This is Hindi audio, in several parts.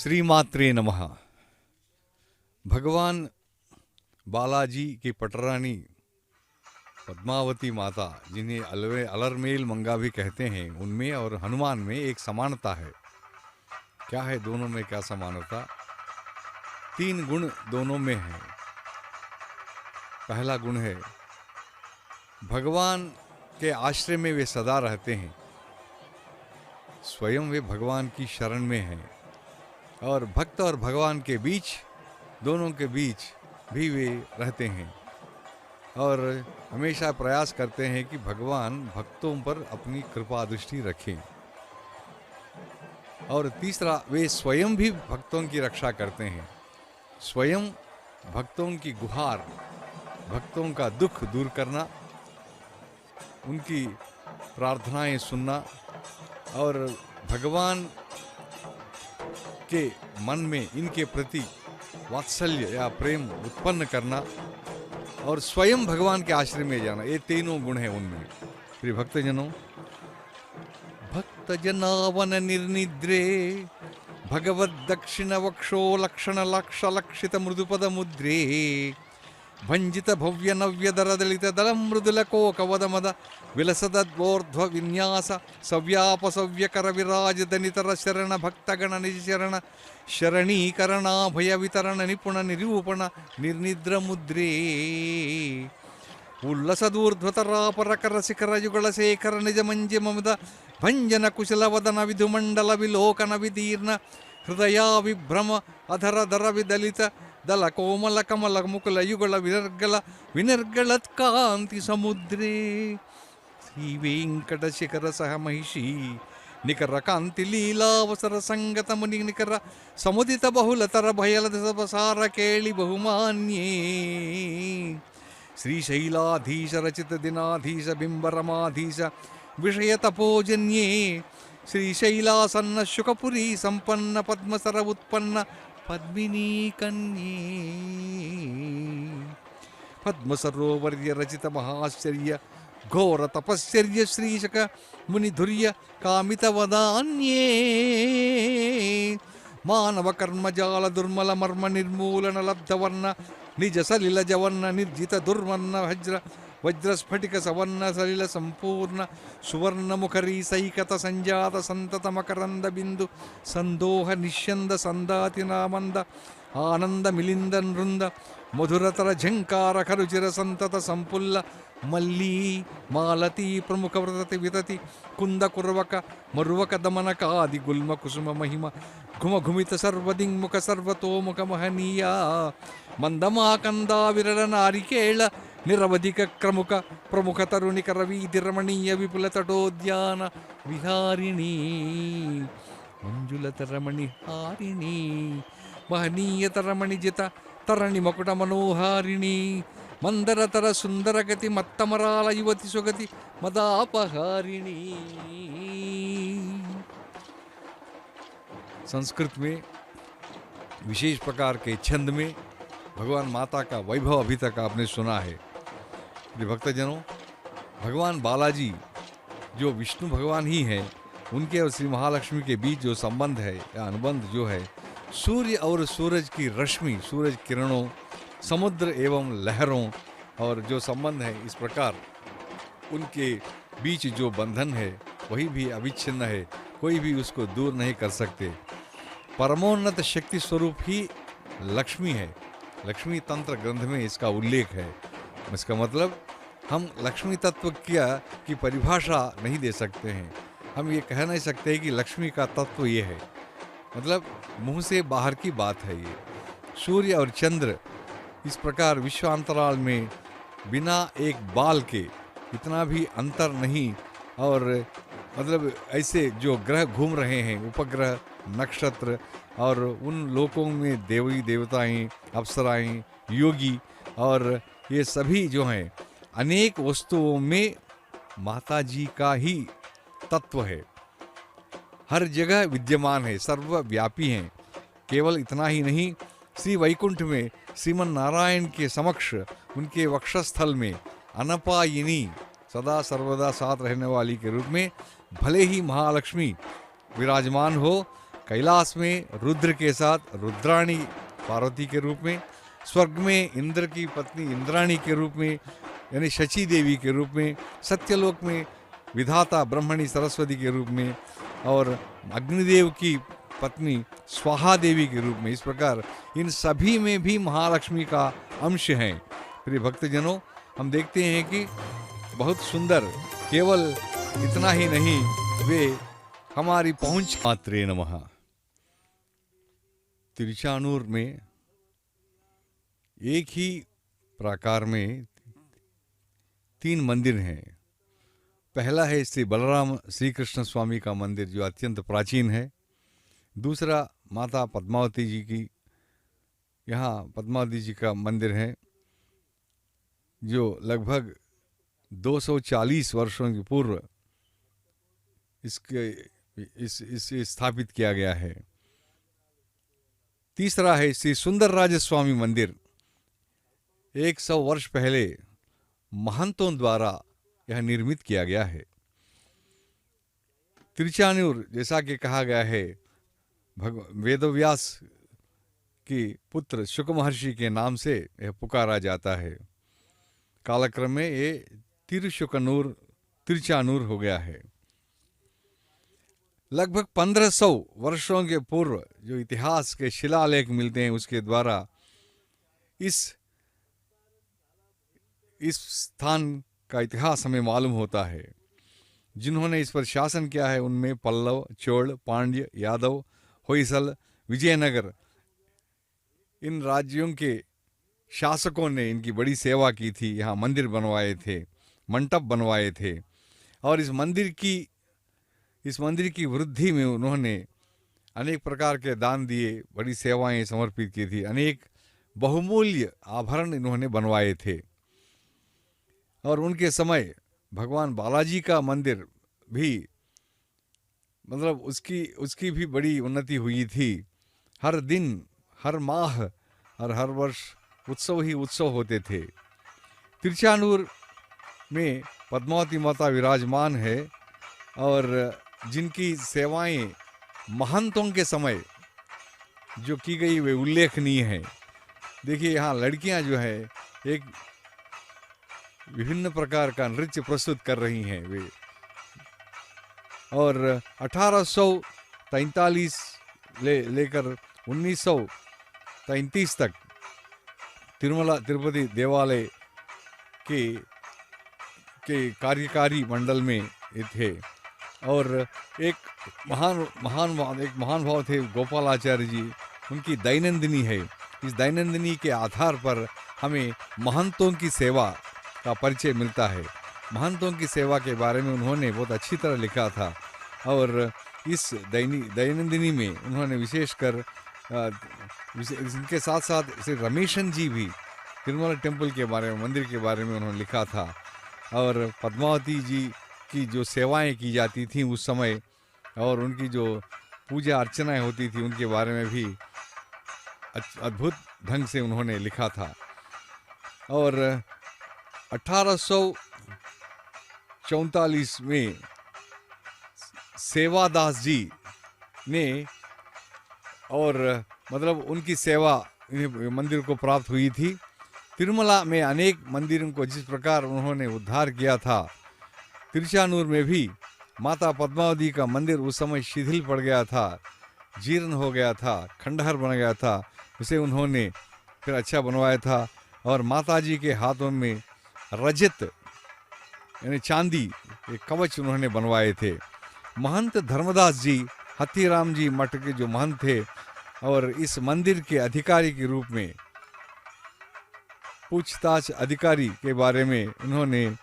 श्रीमात्रे नमः। भगवान बालाजी की पटरानी पद्मावती माता, जिन्हें अलरमेल मंगा भी कहते हैं, उनमें और हनुमान में एक समानता है। क्या है दोनों में, क्या समानता? 3 गुण दोनों में है। पहला गुण है भगवान के आश्रय में वे सदा रहते हैं, स्वयं वे भगवान की शरण में हैं, और भक्त और भगवान के बीच, दोनों के बीच भी वे रहते हैं और हमेशा प्रयास करते हैं कि भगवान भक्तों पर अपनी कृपा दृष्टि रखें। और तीसरा, वे स्वयं भी भक्तों की रक्षा करते हैं, स्वयं भक्तों की गुहार, भक्तों का दुख दूर करना, उनकी प्रार्थनाएं सुनना और भगवान के मन में इनके प्रति वात्सल्य या प्रेम उत्पन्न करना और स्वयं भगवान के आश्रय में जाना, ये तीनों गुण हैं उनमें। प्रिय भक्तजनों, भक्तजनावन निर्निद्रे भगवद दक्षिण वक्षो लक्षण लक्ष लक्षित मृदुपद मुद्रे भंजित भव्य नव्य दर दलित दल मृदुल कोकवद मद विलसदोर्ध्व विन्यास सव्याप सव्य कर विराज दनितर शरण भक्तगण निज शरण शरणीकरणा भय वितरण निपुण निरूपण निर्निद्र मुद्रे उल्लसदूर्ध्वतरापर कर शिखर युगल शेखर निज मंज ममद भंजन कुशल वदन विधुमंडल विलोकन विदीर्ण हृदया विभ्रम अधर धर विदलित दल कोमल कमल मुकुल युगल विनिर्गलत्कांति समुद्रे श्री वेंकट शिखर सह महिषी निकर कांति लीलावसर संगत मुनि निकर समुदित बहुलतर भयल बसार केळि बहुमान्ये श्रीशैलाधीश रचित दिनाधीश बिंबरमाधीश विषय तपोजन्ये श्रीशैलासन्न शुकपुरी संपन्न पद्मसर उत्पन्न पद्मिनी कन्ये पद्मसरोवर्य रचित महाश्चर्य घोर तपश्चर्य श्रीशक मुनिधुर्य कामित वदान्ये मानव कर्मजाल दुर्मल मर्म निर्मूलन लब्धवर्ण निज सलिल जवर्ण निर्जित दुर्वर्ण वज्र वज्रस्फटिक सवर्ण सलिल संपूर्ण सुवर्ण मुखरी सैकत संजात संतत मकरंद बिंदु संदोह निष्यंद संदाति नामंद आनंद मिलिंद नृंद मधुरतर झंकार खरुचिर संतत संपुल्ल मल्ली मालती प्रमुख व्रतति वितति कुंद कुर्वक मरुवक दमनक आदि गुल्म कुसुम महिमा घुम घुमित सर्वदिङ्मुख सर्वतोमुख महनीया मंदमाकंदा विरल नारिकेळ निरवधिक क्रमुक प्रमुख तरुणिकर वीधि रमणीय विपुल तटोद्यान विहारिणी मंजुलत रमणि हारिणी महनीयत रमणि जित तरणि मकुट मनोहारिणी मंदरतर सुंदर गति मत्तमराल युवती सुगति मदापहारिणी। संस्कृत में विशेष प्रकार के छंद में भगवान माता का वैभव अभी तक आपने सुना है। भक्तजनों, भगवान बालाजी जो विष्णु भगवान ही हैं, उनके और श्री महालक्ष्मी के बीच जो संबंध है या अनुबंध जो है, सूर्य और सूरज की रश्मि, सूरज किरणों, समुद्र एवं लहरों और जो संबंध है, इस प्रकार उनके बीच जो बंधन है वही भी अविच्छिन्न है, कोई भी उसको दूर नहीं कर सकते। परमोन्नत शक्ति स्वरूप ही लक्ष्मी है। लक्ष्मी तंत्र ग्रंथ में इसका उल्लेख है। इसका मतलब हम लक्ष्मी तत्व की परिभाषा नहीं दे सकते हैं। हम ये कह नहीं सकते कि लक्ष्मी का तत्व ये है, मतलब मुंह से बाहर की बात है ये। सूर्य और चंद्र इस प्रकार विश्वांतराल में बिना एक बाल के इतना भी अंतर नहीं, और मतलब ऐसे जो ग्रह घूम रहे हैं, उपग्रह, नक्षत्र, और उन लोकों में देवी देवताएं, अप्सराएं, योगी, और ये सभी जो हैं अनेक वस्तुओं में माता जी का ही तत्व है, हर जगह विद्यमान है, सर्वव्यापी हैं। केवल इतना ही नहीं, श्री वैकुंठ में श्रीमन नारायण के समक्ष उनके वक्षस्थल में अनपायिनी, सदा सर्वदा साथ रहने वाली के रूप में भले ही महालक्ष्मी विराजमान हो, कैलाश में रुद्र के साथ रुद्राणी पार्वती के रूप में, स्वर्ग में इंद्र की पत्नी इंद्राणी के रूप में यानी शची देवी के रूप में, सत्यलोक में विधाता ब्रह्मणी सरस्वती के रूप में और अग्निदेव की पत्नी स्वाहा देवी के रूप में। इस प्रकार इन सभी में भी महालक्ष्मी का अंश है। प्रिय भक्तजनों, हम देखते हैं कि बहुत सुंदर, केवल इतना ही नहीं, वे हमारी पहुंच मात्रे नमः। तिरुचानूर में एक ही प्राकार में 3 मंदिर हैं। पहला है श्री बलराम श्री कृष्ण स्वामी का मंदिर जो अत्यंत प्राचीन है। दूसरा माता पद्मावती जी की, यहाँ पद्मावती जी का मंदिर है जो लगभग 240 वर्षों के पूर्व इसे स्थापित किया गया है। तीसरा है श्री सुंदरराज स्वामी मंदिर, 100 वर्ष पहले महंतों द्वारा यह निर्मित किया गया है। तिरुचानूर, जैसा कि कहा गया है, वेदव्यास की पुत्र शुक महर्षि के नाम से यह पुकारा जाता है। कालक्रम में ये तिरुचानूर हो गया है। लगभग 1500 वर्षों के पूर्व जो इतिहास के शिलालेख मिलते हैं उसके द्वारा इस स्थान का इतिहास हमें मालूम होता है। जिन्होंने इस पर शासन किया है उनमें पल्लव, चोल, पांड्य, यादव, होयसल, विजयनगर, इन राज्यों के शासकों ने इनकी बड़ी सेवा की थी। यहाँ मंदिर बनवाए थे, मंडप बनवाए थे और इस मंदिर की वृद्धि में उन्होंने अनेक प्रकार के दान दिए, बड़ी सेवाएं समर्पित की थी, अनेक बहुमूल्य आभरण इन्होंने बनवाए थे। और उनके समय भगवान बालाजी का मंदिर भी, मतलब उसकी भी बड़ी उन्नति हुई थी। हर दिन, हर माह और हर वर्ष उत्सव ही उत्सव होते थे। तिरुचानूर में पद्मावती माता विराजमान है और जिनकी सेवाएं महंतों के समय जो की गई वे उल्लेखनीय है। देखिए, यहाँ लड़कियां जो है एक विभिन्न प्रकार का नृत्य प्रस्तुत कर रही हैं वे, और 1843 लेकर 1933 तक तिरुपति देवालय के कार्यकारी मंडल में थे। और एक महान भाव थे गोपालाचार्य जी, उनकी दैनंदिनी है। इस दैनंदिनी के आधार पर हमें महंतों की सेवा का परिचय मिलता है। महंतों की सेवा के बारे में उन्होंने बहुत अच्छी तरह लिखा था और इस दैनंदिनी में उन्होंने विशेषकर इनके साथ साथ श्री रमेशन जी भी तिरुमला टेम्पल के बारे में, मंदिर के बारे में उन्होंने लिखा था। और पद्मावती जी की जो सेवाएं की जाती थी उस समय और उनकी जो पूजा अर्चनाएं होती थी उनके बारे में भी अद्भुत ढंग से उन्होंने लिखा था। और 1844 में सेवादास जी ने, और मतलब उनकी सेवा मंदिर को प्राप्त हुई थी। तिरुमला में अनेक मंदिरों को जिस प्रकार उन्होंने उद्धार किया था, तिरुचानूर में भी माता पद्मावती का मंदिर उस समय शिथिल पड़ गया था, जीर्ण हो गया था, खंडहर बन गया था। उसे उन्होंने फिर अच्छा बनवाया था और माता जी के हाथों में रजत यानी चांदी के कवच उन्होंने बनवाए थे। महंत धर्मदास जी, हत्तीराम जी मठ के जो महंत थे और इस मंदिर के अधिकारी के रूप में, पूछताछ अधिकारी के बारे में उन्होंने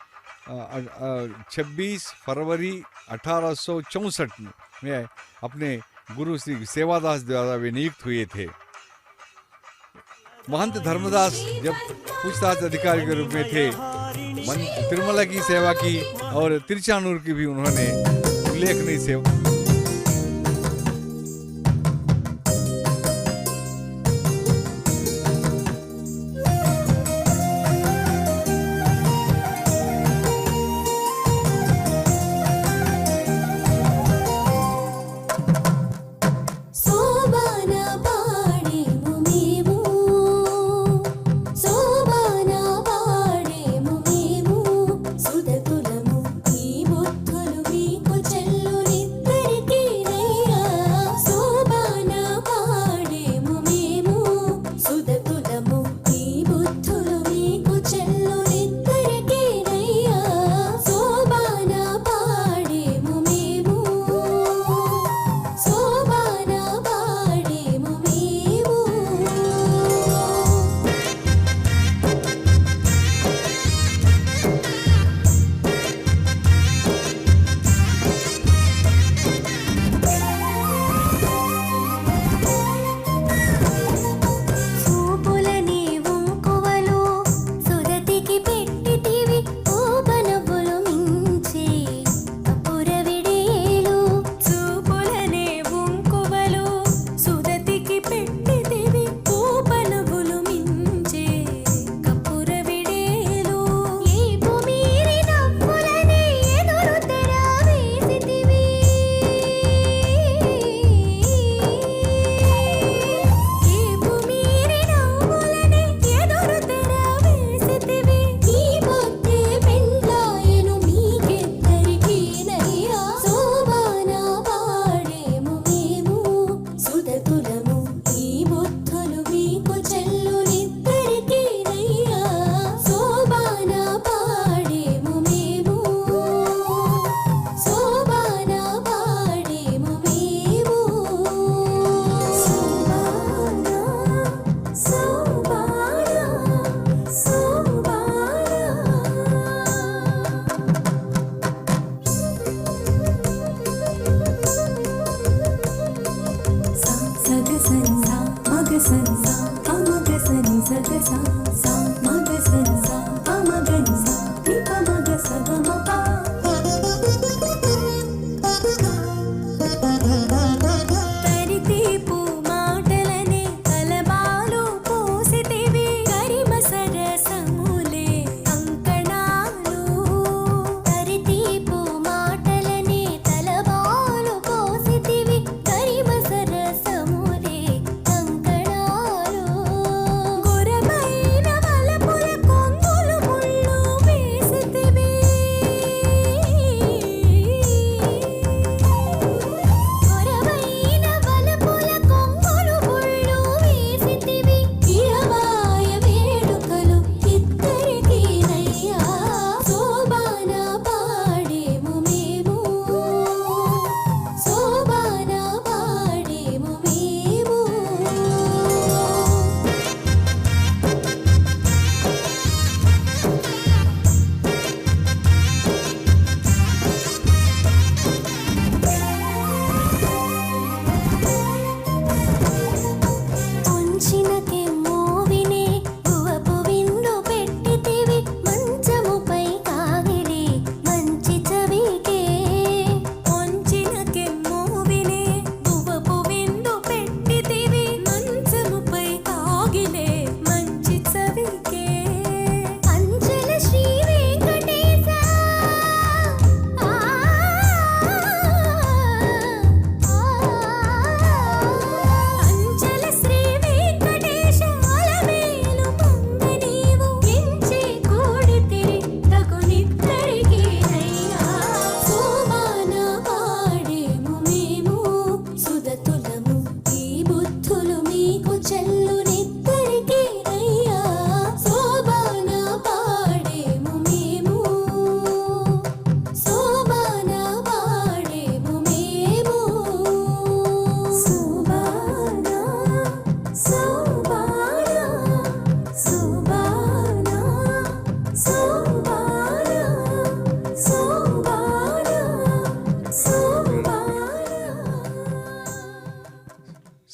26 फरवरी 1864 में अपने गुरु श्री सेवादास द्वारा वे नियुक्त हुए थे। महंत धर्मदास जब पूछताछ अधिकारी के रूप में थे, तिरुमला की सेवा की और तिरुचानूर की भी उन्होंने उल्लेखनीय सेवा।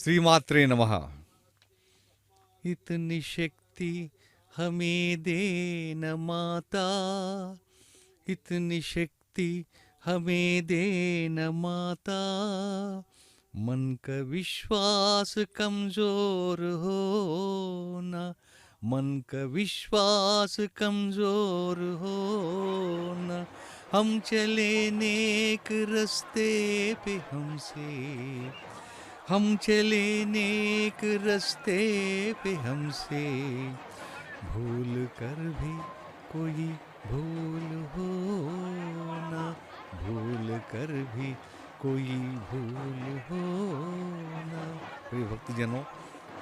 श्रीमात्रे नमः। इतनी शक्ति हमें दे न माता, इतनी शक्ति हमें दे न माता, मन का विश्वास कमजोर हो ना, मन का विश्वास कमजोर हो ना, हम चले नेक रास्ते पे हमसे, हम चले नेक रास्ते पे हमसे, भूल कर भी कोई भूल हो ना, भूल कर भी कोई भूल हो ना। प्रिय भक्तजनों,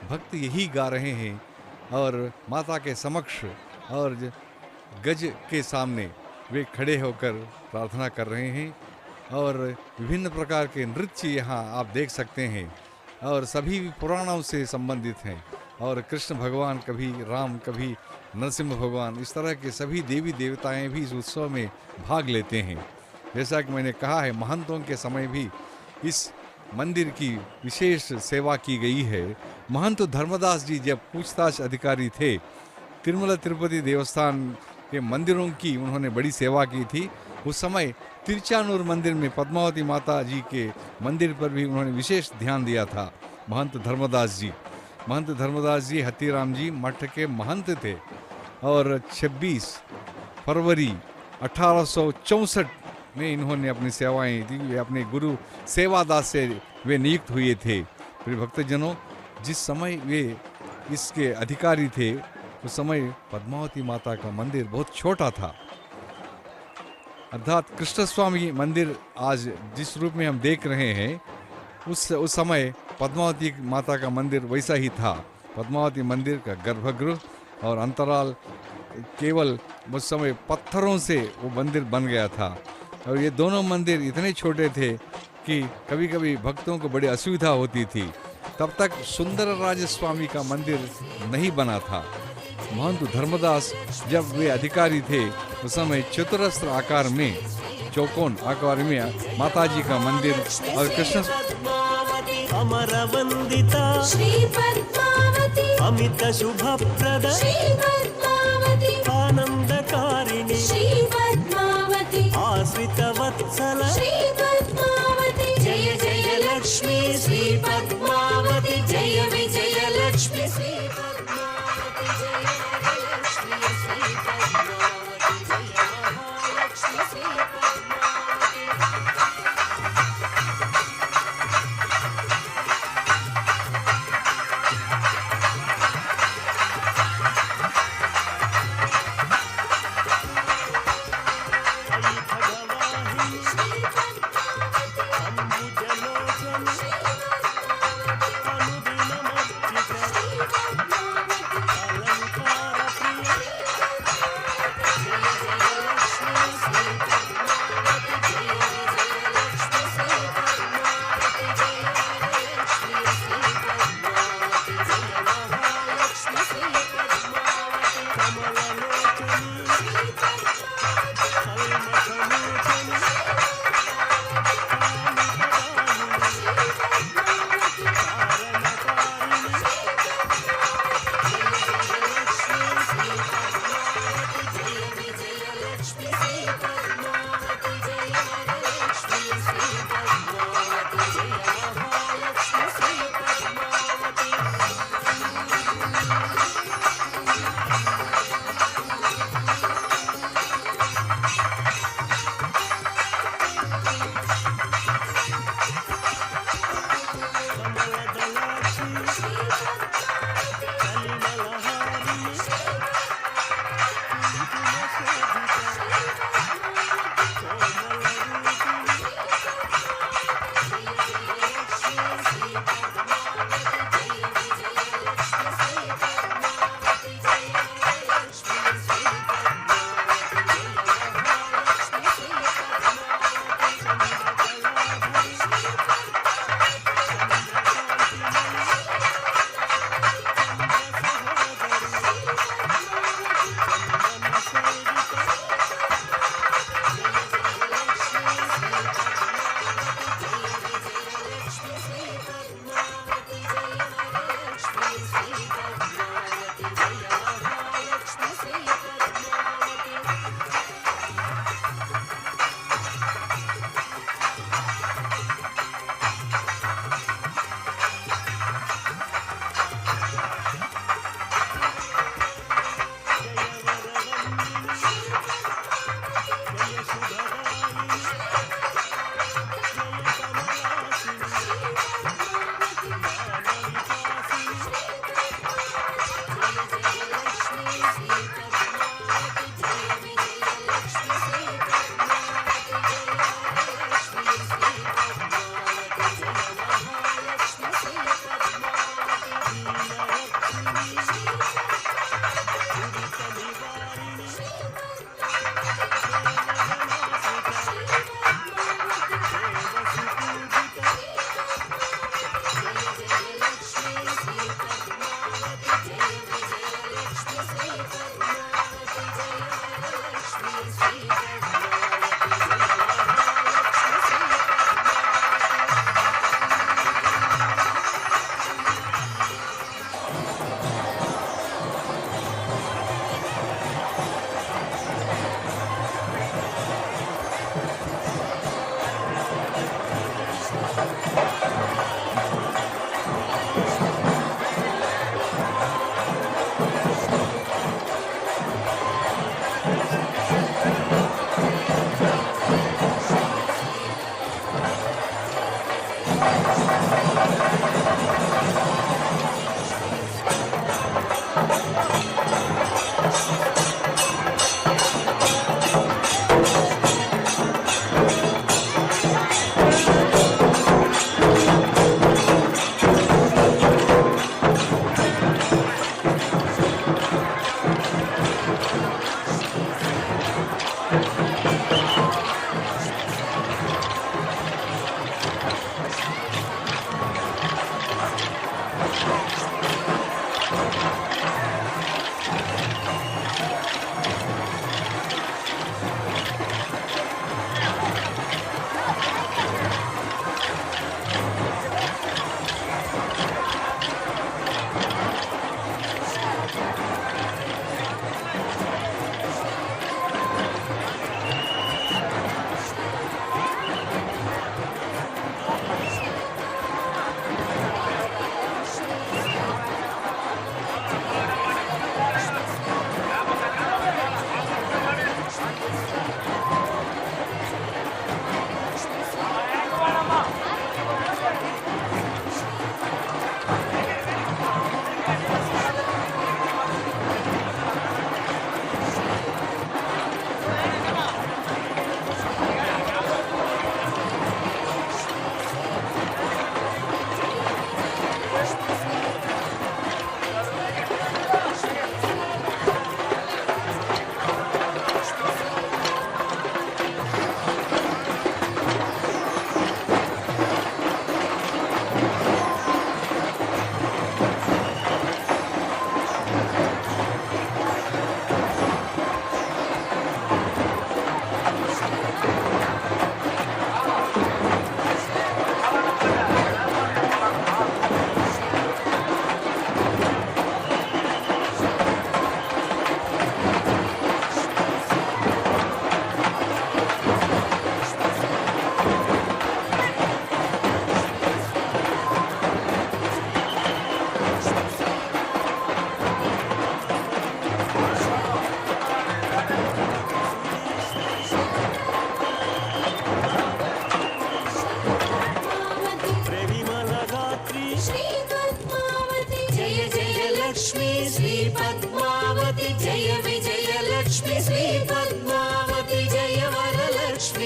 भक्त यही गा रहे हैं और माता के समक्ष और गज के सामने वे खड़े होकर प्रार्थना कर रहे हैं और विभिन्न प्रकार के नृत्य यहाँ आप देख सकते हैं और सभी पुराणों से संबंधित हैं और कृष्ण भगवान, कभी राम, कभी नरसिंह भगवान, इस तरह के सभी देवी देवताएं भी इस उत्सव में भाग लेते हैं। जैसा कि मैंने कहा है, महंतों के समय भी इस मंदिर की विशेष सेवा की गई है। महंत धर्मदास जी जब पूछताछ अधिकारी थे, तिरुमला तिरुपति देवस्थान के मंदिरों की उन्होंने बड़ी सेवा की थी। उस समय तिरुचानूर मंदिर में पद्मावती माता जी के मंदिर पर भी उन्होंने विशेष ध्यान दिया था। महंत धर्मदास जी हत्तीराम जी मठ के महंत थे और 26 फरवरी 1864 में इन्होंने अपनी सेवाएं दी। वे अपने गुरु सेवादास से वे नियुक्त हुए थे। फिर भक्तजनों, जिस समय वे इसके अधिकारी थे उस समय पद्मावती माता का मंदिर बहुत छोटा था, अर्थात कृष्ण स्वामी मंदिर आज जिस रूप में हम देख रहे हैं उस समय पद्मावती माता का मंदिर वैसा ही था। पद्मावती मंदिर का गर्भगृह और अंतराल केवल उस समय पत्थरों से वो मंदिर बन गया था और ये दोनों मंदिर इतने छोटे थे कि कभी कभी भक्तों को बड़ी असुविधा होती थी। तब तक सुंदर राज स्वामी का मंदिर नहीं बना था। महंत धर्मदास जब वे अधिकारी थे उस समय चतुरस्र आकार में, चौकोन आकार में माताजी का मंदिर और कृष्ण अमर वंदिता श्री पद्मावती, अमित शुभप्रद श्री पद्मावती, आनंदकारिणी श्री पद्मावती, आश्रित वत्सल श्री पद्मावती, जय जय लक्ष्मी श्री पद्मावती, जय विजय लक्ष्मी श्री पद्मावती, जय लक्ष्मी श्री पद्मावती, जय महालक्ष्मी श्री पद्मावती। श्री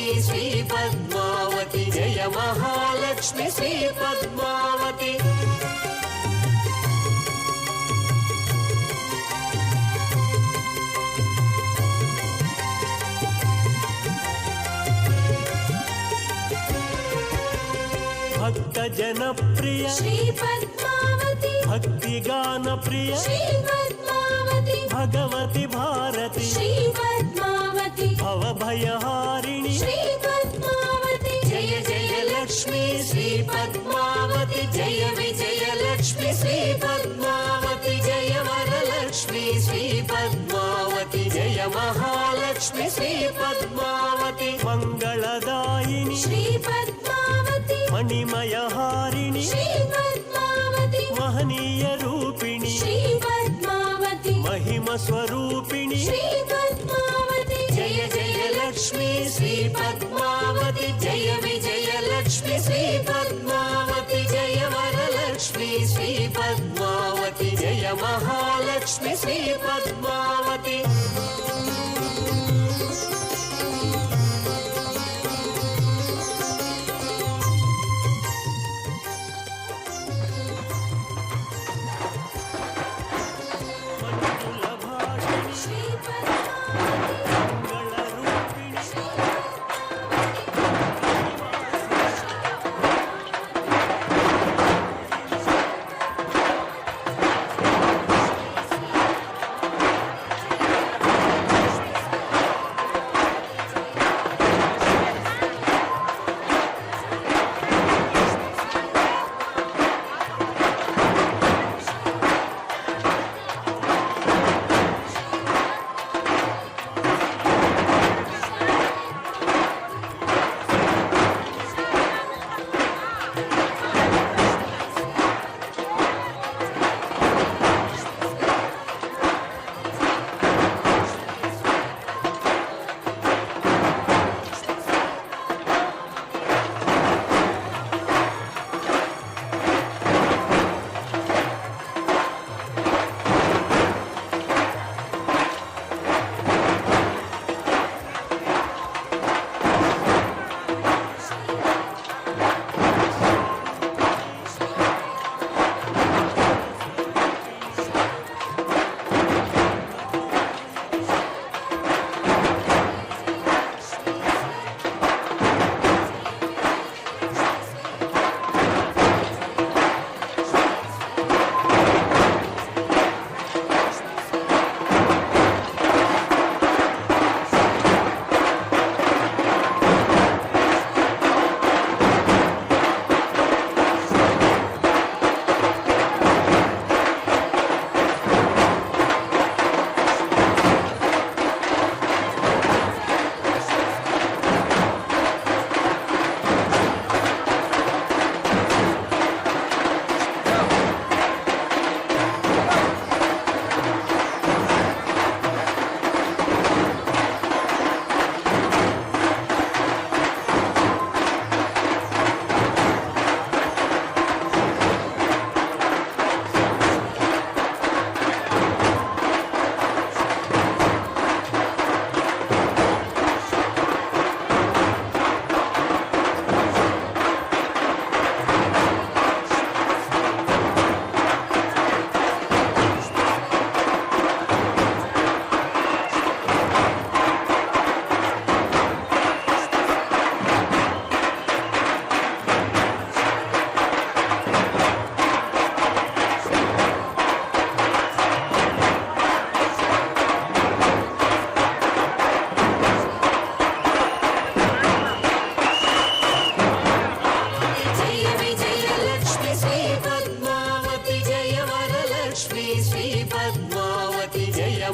लक्ष्मी श्री पद्मावती जय महालक्ष्मी श्री पद्मावती भक्त जनप्रिय श्री पद्मावती भक्ति गान प्रिय श्री पद्मावती भगवती भारती श्री पद्मावती भव भयहारिणी श्री पद्मावती जय जय लक्ष्मी श्री पद्मावती जय विजय लक्ष्मी श्री पद्मावती जय वरलक्ष्मी श्री पद्मावती जय महालक्ष्मी श्री पद्मावती मंगलदायिनी श्री पद्मावती मणिमय हारिणी श्री पद्मावती महनीय रूपिणी श्री पद्मावती महिमा स्वरूपिणी श्री पद्मावती जय जय लक्ष्मी श्री पद्मावती जय विजय लक्ष्मी श्री पद्मावती जय वरलक्ष्मी श्री पद्मावती जय महालक्ष्मी श्री पद्मावती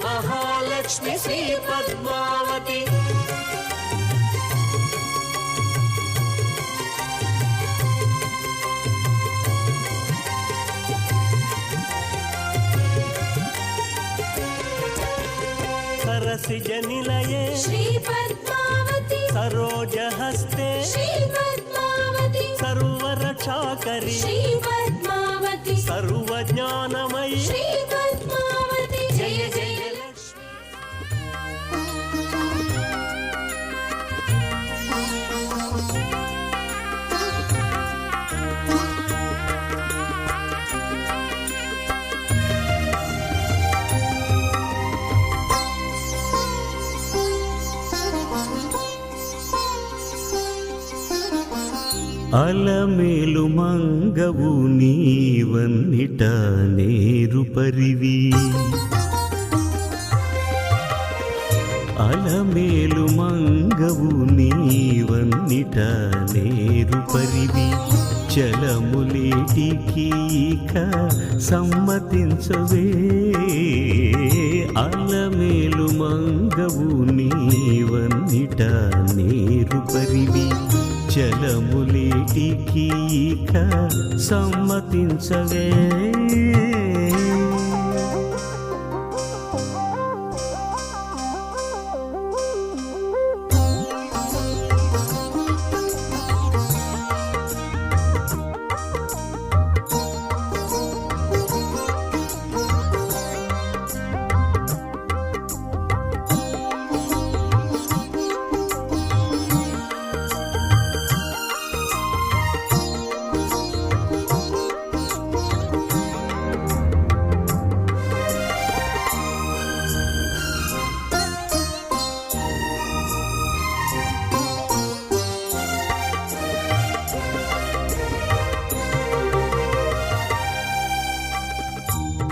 महालक्ष्मी श्री पद्मावती सरसिज निलये श्री पद्मावती सरोज हस्ते श्री पद्मावती सर्वरक्षाकरी श्री पद्मावती सर्वज्ञानमयी श्री पद्मावती जय जय लक्ष्मी అలమేలు మంగవు నీవన్నిట నేరు పరివి అలమేలు మంగవు నీవన్నిట నేరు పరివి చలములేటికి ఇక సమ్మతించవే అలమేలు మంగవు నీవన్నిట నేరు పరివి చలములేటికి ఇక సమ్మతించవే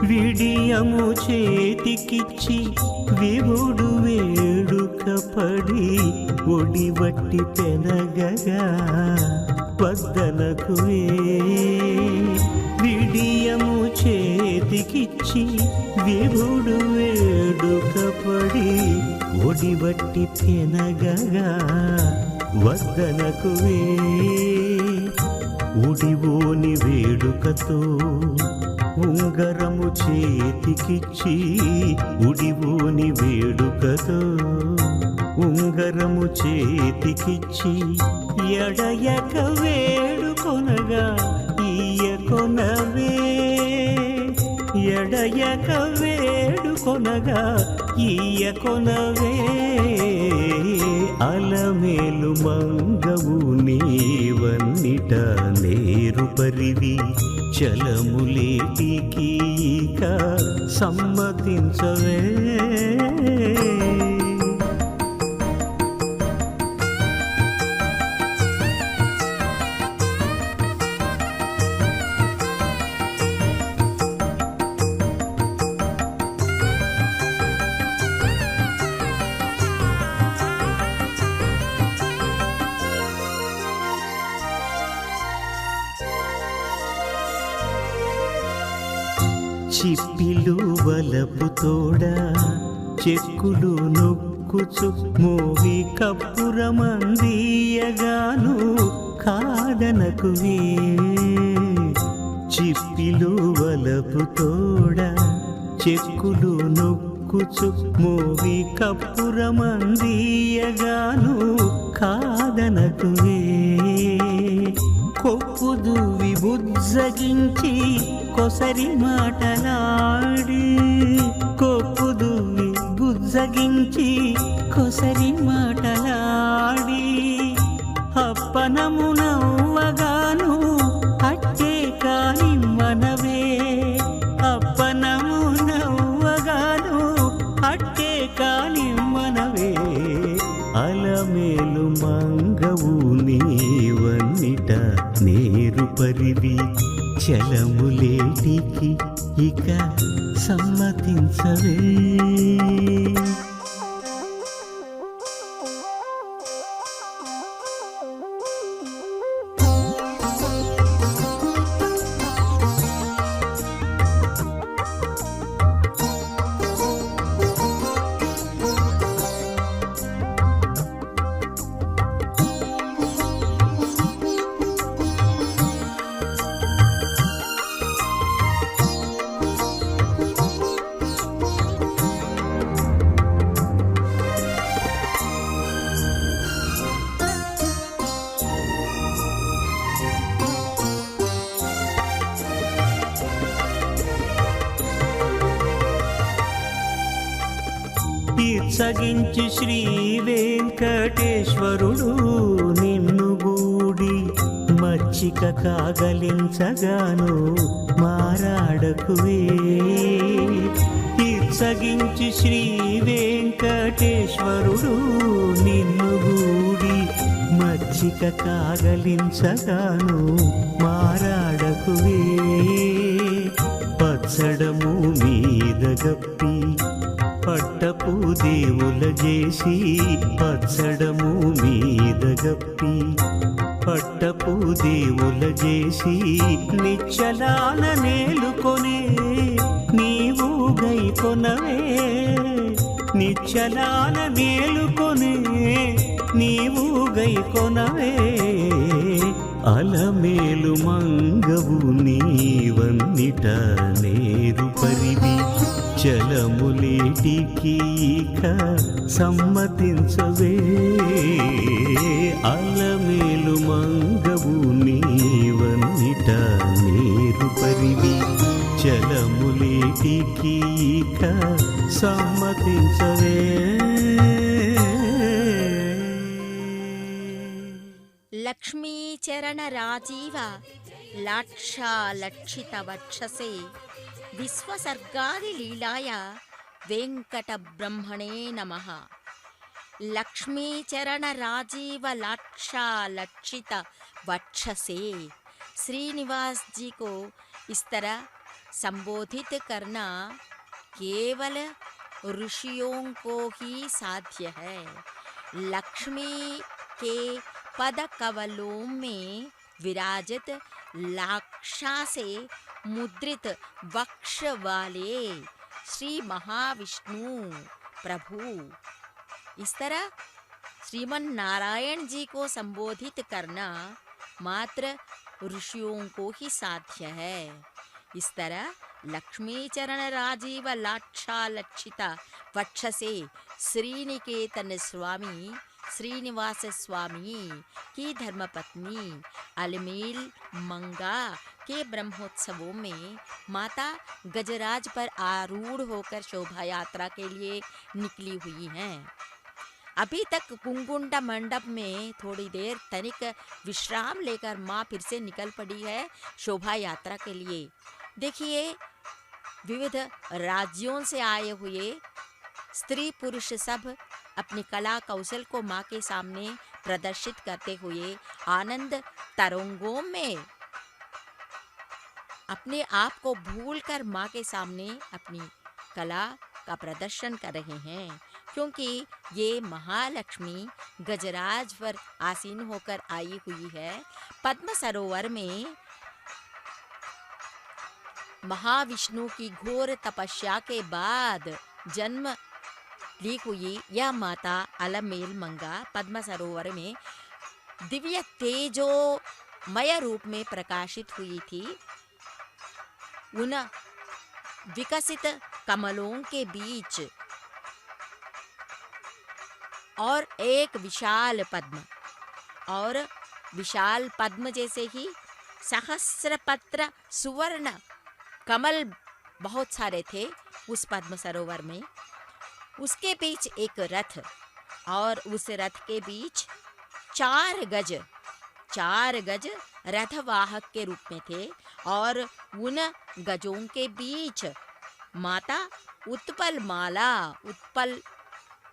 విడియము చేతికిచ్చి వివుడు వేడుక పడి ఒడివట్టి పెనగగా వద్దనకు విడియము చేతికిచ్చి వివుడు వేడుక పడి ఒడివట్టి పెనగగా వద్దనకు ఉడివోని వేడుకతో ఉంగరము చేతికిచ్చి ఉడివోని వేడుకతో ఉంగరము చేతికిచ్చి ఎడయక వేడుకొనగా ఈయకొనవే ఎడయక వేడుకొనగా ఈయకొనవే అలమేలు మంగవు నీవన్నిట నేరు పరివి చలములేటికి ఇక సమ్మతించవే చిప్పిలు వలపు తోడా చెక్కులు నొక్కుచు మోవి కప్పురమందీయగాను కాదనకువే చిప్పిలు వలపు తోడా చెక్కులు నొక్కుచు మోవి కప్పురమందీయగాను కాదనకువే కొప్పుదు విబుజ్జగించి కొసరి మాటలాడి కొప్పుదు విబుజ్జగించి కొసరి మాటలాడి అప్పనము నవ్వగాను అట్టే కాని మనవే అప్పనము నవ్వగాను అట్టే కాని మనవే అలమేలు మంగవు నీవన్నిట నేరు పరివి చలములేటికి ఇక సమ్మతించవే తీర్చగించి శ్రీ వెంకటేశ్వరుడు నిన్ను గూడి మచ్చిక కాగలించగాను మారాడకువే తీర్చగించి శ్రీ వెంకటేశ్వరుడు నిన్ను గూడి మచ్చిక మచ్చిక కాగలించగాను మారాడకువే పచ్చడము మీద గప్పి పట్టపు దేవుల చేసి పచ్చడము మీద గప్పి పట్టపు దేవుల చేసి నిచ్చలాన నేలుకొనే నీవు గైకొనవే నిచ్చలాన నేలుకొనే నీవు గైకొనవే అలమేలు మంగవు నీవన్నిట నేరు పరివి చలములేటికి ఇక సమ్మతించవే అలమేలు మంగవు నీవన్నిట నేరు పరివి చలములేటికి ఇక సమ్మతించవే లక్ష్మీచరణ రాజీవ లాక్షాలక్షిత వక్షసే విశ్వసర్గాది లీలాయ వెంకట బ్రహ్మణే నమః। लक्ष्मीचरण राजीव लाक्षालक्षित वक्षसे। श्रीनिवास जी को इस तरह संबोधित करना केवल ऋषियों को ही साध्य है। लक्ष्मी के पद कवलों में विराजित लाक्षा से मुद्रित वक्ष वाले श्री महाविष्णु प्रभु, इस तरह श्रीमन नारायण जी को संबोधित करना मात्र ऋषियों को ही साध्य है। इस तरह लक्ष्मी चरण राजीव लाक्षालक्षित वक्षसे श्रीनिकेतन स्वामी श्रीनिवास स्वामी की धर्मपत्नी अलमेल मंगा के ब्रह्मोत्सवों में माता गजराज पर आरूढ़ होकर शोभा यात्रा के लिए निकली हुई हैं। अभी तक कुंकुंडा मंडप में थोड़ी देर तनिक विश्राम लेकर माँ फिर से निकल पड़ी है शोभा यात्रा के लिए। देखिए, विविध राज्यों से आए हुए स्त्री पुरुष सब अपनी कला कौशल को माँ के सामने प्रदर्शित करते हुए आनंद तरंगों में अपने आप को भूलकर माँ के सामने अपनी कला का प्रदर्शन कर रहे हैं, क्योंकि ये महालक्ष्मी गजराज पर आसीन होकर आई हुई है। पद्म सरोवर में महाविष्णु की घोर तपस्या के बाद जन्म ली हुई यह माता अलमेल मंगा पद्म सरोवर में दिव्य तेजोमय रूप में प्रकाशित हुई थी। उन विकसित कमलों के बीच और एक विशाल पद्म, और विशाल पद्म जैसे ही सहस्रपत्र सुवर्ण कमल बहुत सारे थे उस पद्म सरोवर में। उसके बीच एक रथ, और उस रथ के बीच 4 गज रथवाहक के रूप में थे, और उन गजों के बीच माता उत्पल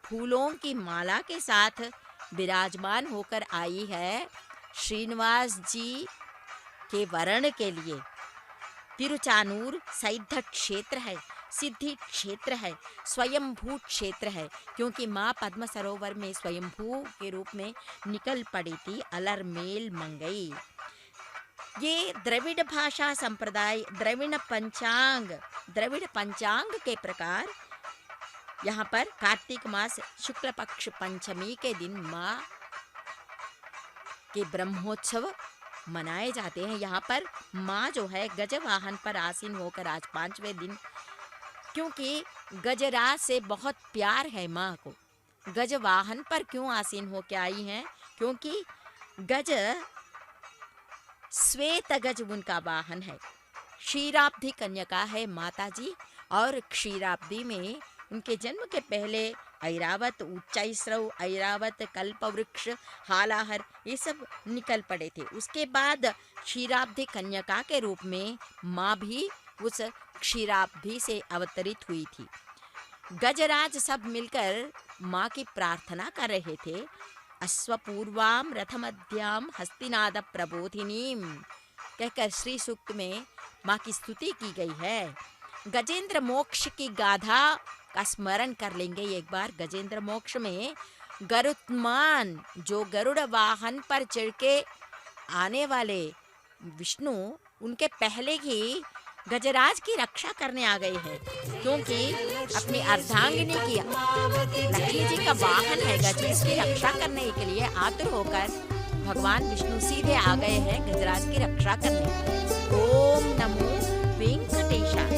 फूलों की माला के साथ विराजमान होकर आई है श्रीनिवास जी के वरण के लिए। तिरुचानूर सिद्ध क्षेत्र है, सिद्धि क्षेत्र है, स्वयंभू क्षेत्र है, क्योंकि माँ पद्म सरोवर में स्वयंभू के रूप में निकल पड़ी थी अलरमेल मंगई। ये द्रविड़ भाषा संप्रदाय द्रविड़ पंचांग के प्रकार यहाँ पर कार्तिक मास शुक्ल पक्ष पंचमी के दिन माँ के ब्रह्मोत्सव मनाए जाते हैं। यहाँ पर माँ जो है गजवाहन पर आसीन होकर आज 5वें दिन, क्योंकि गजराज से बहुत प्यार है माँ को। गजवाहन पर क्यों आसीन होकर आई हैं? क्योंकि गज श्वेत गज उनका वाहन है। क्षीराब्धि कन्यका है माता जी, और क्षीराब्धि में उनके जन्म के पहले ऐरावत, उच्चैस्रव, ऐरावत, कल्पवृक्ष, हालाहर ये सब निकल पड़े थे। उसके बाद क्षीराब्धि कन्यका के रूप में माँ भी उस क्षीराब्धि से अवतरित हुई थी। गजराज सब मिलकर माँ की प्रार्थना कर रहे थे, अश्वपूर्वाम रथमध्याम हस्तिनाद प्रबोधिनीम कहकर श्री सूक्त में माँ की स्तुति की गई है। गजेंद्र मोक्ष की गाथा का स्मरण कर लेंगे एक बार। गजेंद्र मोक्ष में गरुत्मान जो गरुड़ वाहन पर चढ़ के आने वाले विष्णु उनके पहले ही गजराज की रक्षा करने आ गए हैं, क्योंकि अपनी अर्धांगिनी की लक्ष्मी जी का वाहन है गज, इसकी रक्षा करने के लिए आतुर होकर भगवान विष्णु सीधे आ गए हैं गजराज की रक्षा करने। ओम नमो वेंकटेशाय।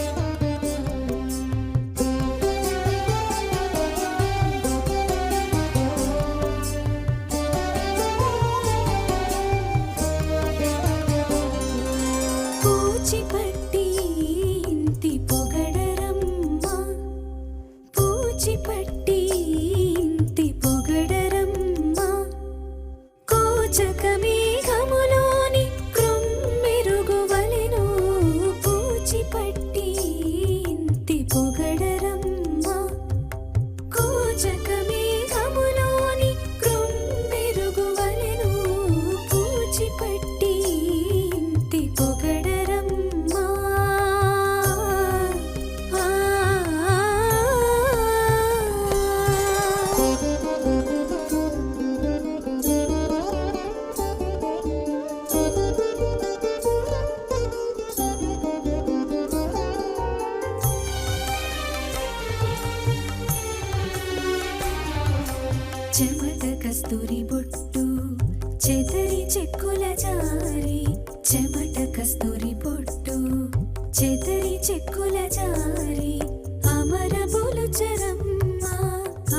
చెమట కస్తూరి బొట్టు చెదరి చెక్కుల జారి, చెమట కస్తూరి బొట్టు చెదరి చెక్కుల జారి, అమర బొలుచరమ్మ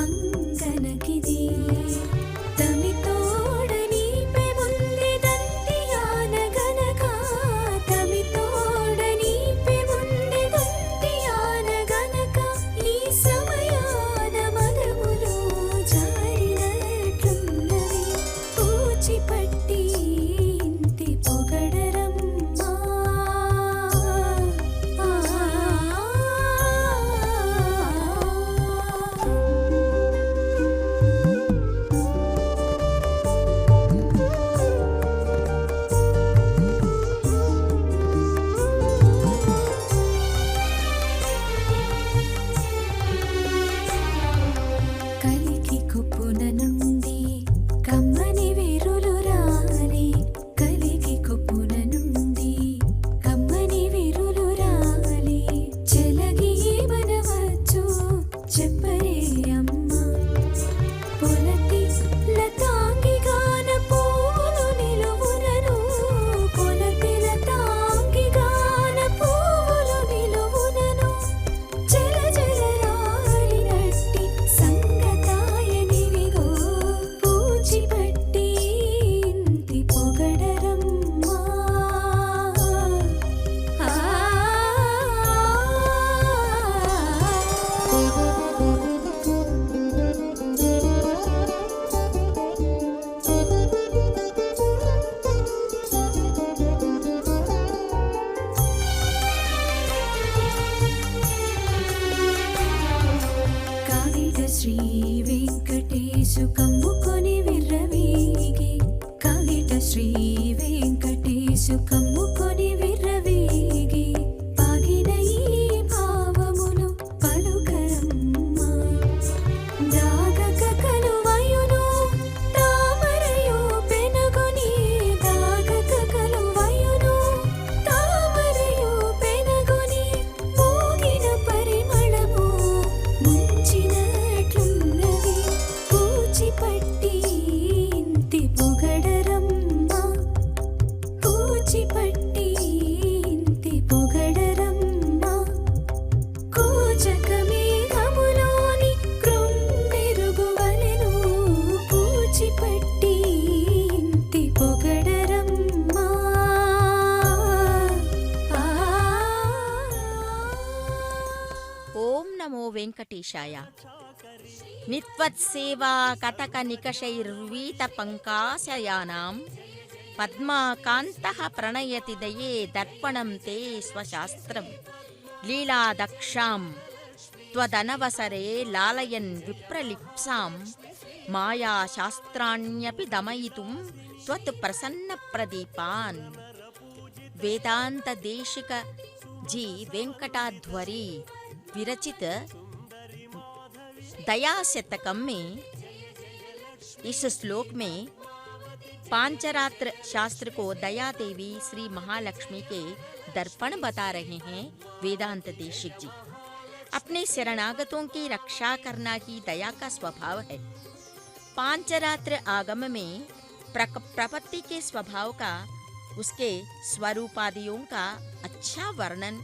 అంగనకిది తమితోడని పెముంది దంతియాన గనక, తమితోడని పెముంది దంతియాన గనక, ఈ సమయాన మదములో జారినట్లున్నది పూచిపట్టి ఇంతి పొగడరమ్మా. కలికి కుప్పున నుండి కమ్మని వీరులు రాలి, కలికి కుప్పున నుండి కమ్మని వీరులు రాలి, చెలగి మనవచ్చు చెప్పరే అమ్మ. పొలతి లతాంగిగాన పూలు నిలువునను, పొలతి లతాంగిగాన పూలు నిలువునను, జల జల రాలినట్టి సంగతాయనివిగో పూచిపట్టి ఇంతి పొగడరమ్మా. కావిట శ్రీ వెంకటేశు కమ్ముకొని విర్రవీగి, కావిట శ్రీ వెంకటేశు కమ్ముకొని విర్రవీగి, పాగిన ఈ భావమును పలుకరమ్మా. దాగక కలువయును తామరయో పెనగొని, దాగక కలువయును తామరయో పెనగొని, పోగిన పరిమళము ముంచినట్లున్నది పూచిపట్టి ఇంతి పొగడరమ్మా. పూచిపట్టి ఇంతి పొగడరమ్మా. కోచక మేఘములోని క్రొమ్మెరుగువలెను పూచిపట్టి ఇంతి పొగడరమ్మా. ఓం నమో వెంకటేశాయ. నిత్వత్సేవా కటక నికషైర్వీత పంకాశయానాం పద్మాకాంతః ప్రణయతి దయే దర్పణం తే స్వశాస్త్రం లీలాదక్షాం త్వదనవసరే లాలయన్ విప్రలిప్సాం माया शास्त्राण्यपि दमयितुं त्वत् प्रसन्न प्रदीपान्। वेदांत देशिक जी वेंकटाध्वरी विरचित दया शतकम में इस श्लोक में पांचरात्र शास्त्र को दया देवी श्री महालक्ष्मी के दर्पण बता रहे हैं वेदांत देशिक जी। अपने शरणागतों की रक्षा करना ही दया का स्वभाव है। पांचरात्र आगम में प्रपत्ति के स्वभाव का, उसके स्वरूपादियों का अच्छा वर्णन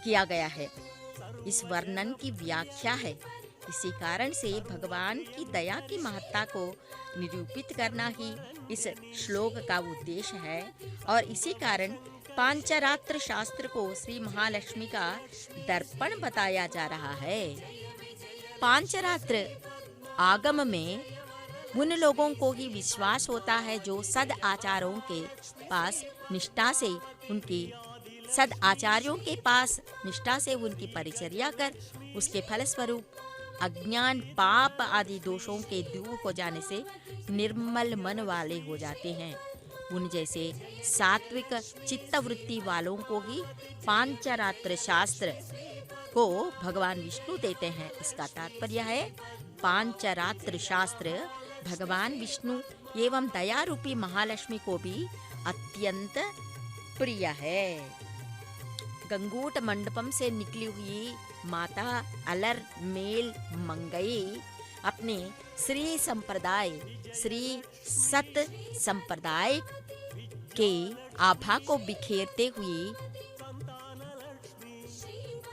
किया गया है। इस वर्णन की व्याख्या है। इसी कारण से भगवान की दया की महत्ता को निरूपित करना ही इस श्लोक का उद्देश्य है और इसी कारण पांचरात्र शास्त्र को श्री महालक्ष्मी का दर्पण बताया जा रहा है। पांचरात्र आगम में उन लोगों को ही विश्वास होता है जो सद आचारों के पास निष्ठा से उनकी परिचर्या कर उसके फलस्वरूप अज्ञान पाप आदि दोषों के दूर हो जाने से निर्मल मन वाले हो जाते हैं। उन जैसे सात्विक चित्तवृत्ति वालों को ही पांचरात्र शास्त्र को भगवान विष्णु देते हैं। इसका तात्पर्य है पांचरात्र शास्त्र भगवान विष्णु एवं दया रूपी महालक्ष्मी को भी अत्यंत प्रिय है। गंगूट मंडपम से निकली हुई माता अलर मेल मंगई अपने श्री सत संप्रदाय के आभा को बिखेरते हुए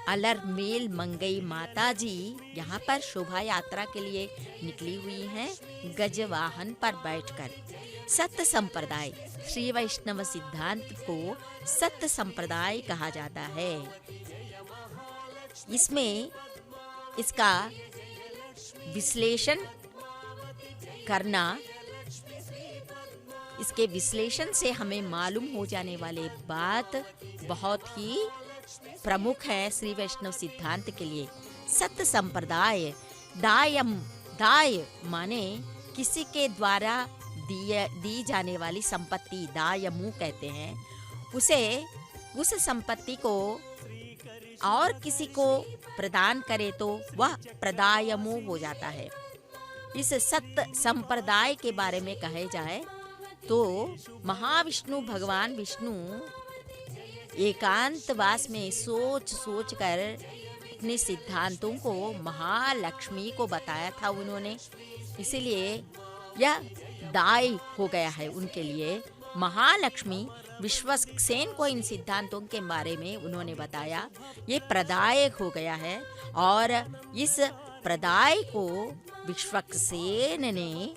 अलर मेल मंगई माता जी यहाँ पर शोभा यात्रा के लिए निकली हुई हैं गजवाहन पर बैठकर। सत संप्रदाय श्री वैष्णव सिद्धांत को सत संप्रदाय कहा जाता है। इसमें इसका विश्लेषण करना, इसके विश्लेषण से हमें मालूम हो जाने वाले बात बहुत ही प्रमुख है श्री वैष्णव सिद्धांत के लिए। सत संप्रदाय दाय माने किसी के द्वारा दी जाने वाली संपत्ति, दायमु कहते हैं उसे। उस संपत्ति को और किसी को प्रदान करे तो वह प्रदायमु हो जाता है। इस सत संप्रदाय के बारे में कहे जाए तो महाविष्णु भगवान विष्णु एकांतवास में सोच कर अपने सिद्धांतों को महालक्ष्मी को बताया था उन्होंने। इसीलिए यह दाय हो गया है उनके लिए। महालक्ष्मी विश्वक्सेन को इन सिद्धांतों के बारे में उन्होंने बताया, ये प्रदायक हो गया है। और इस प्रदाय को विश्वक्सेन ने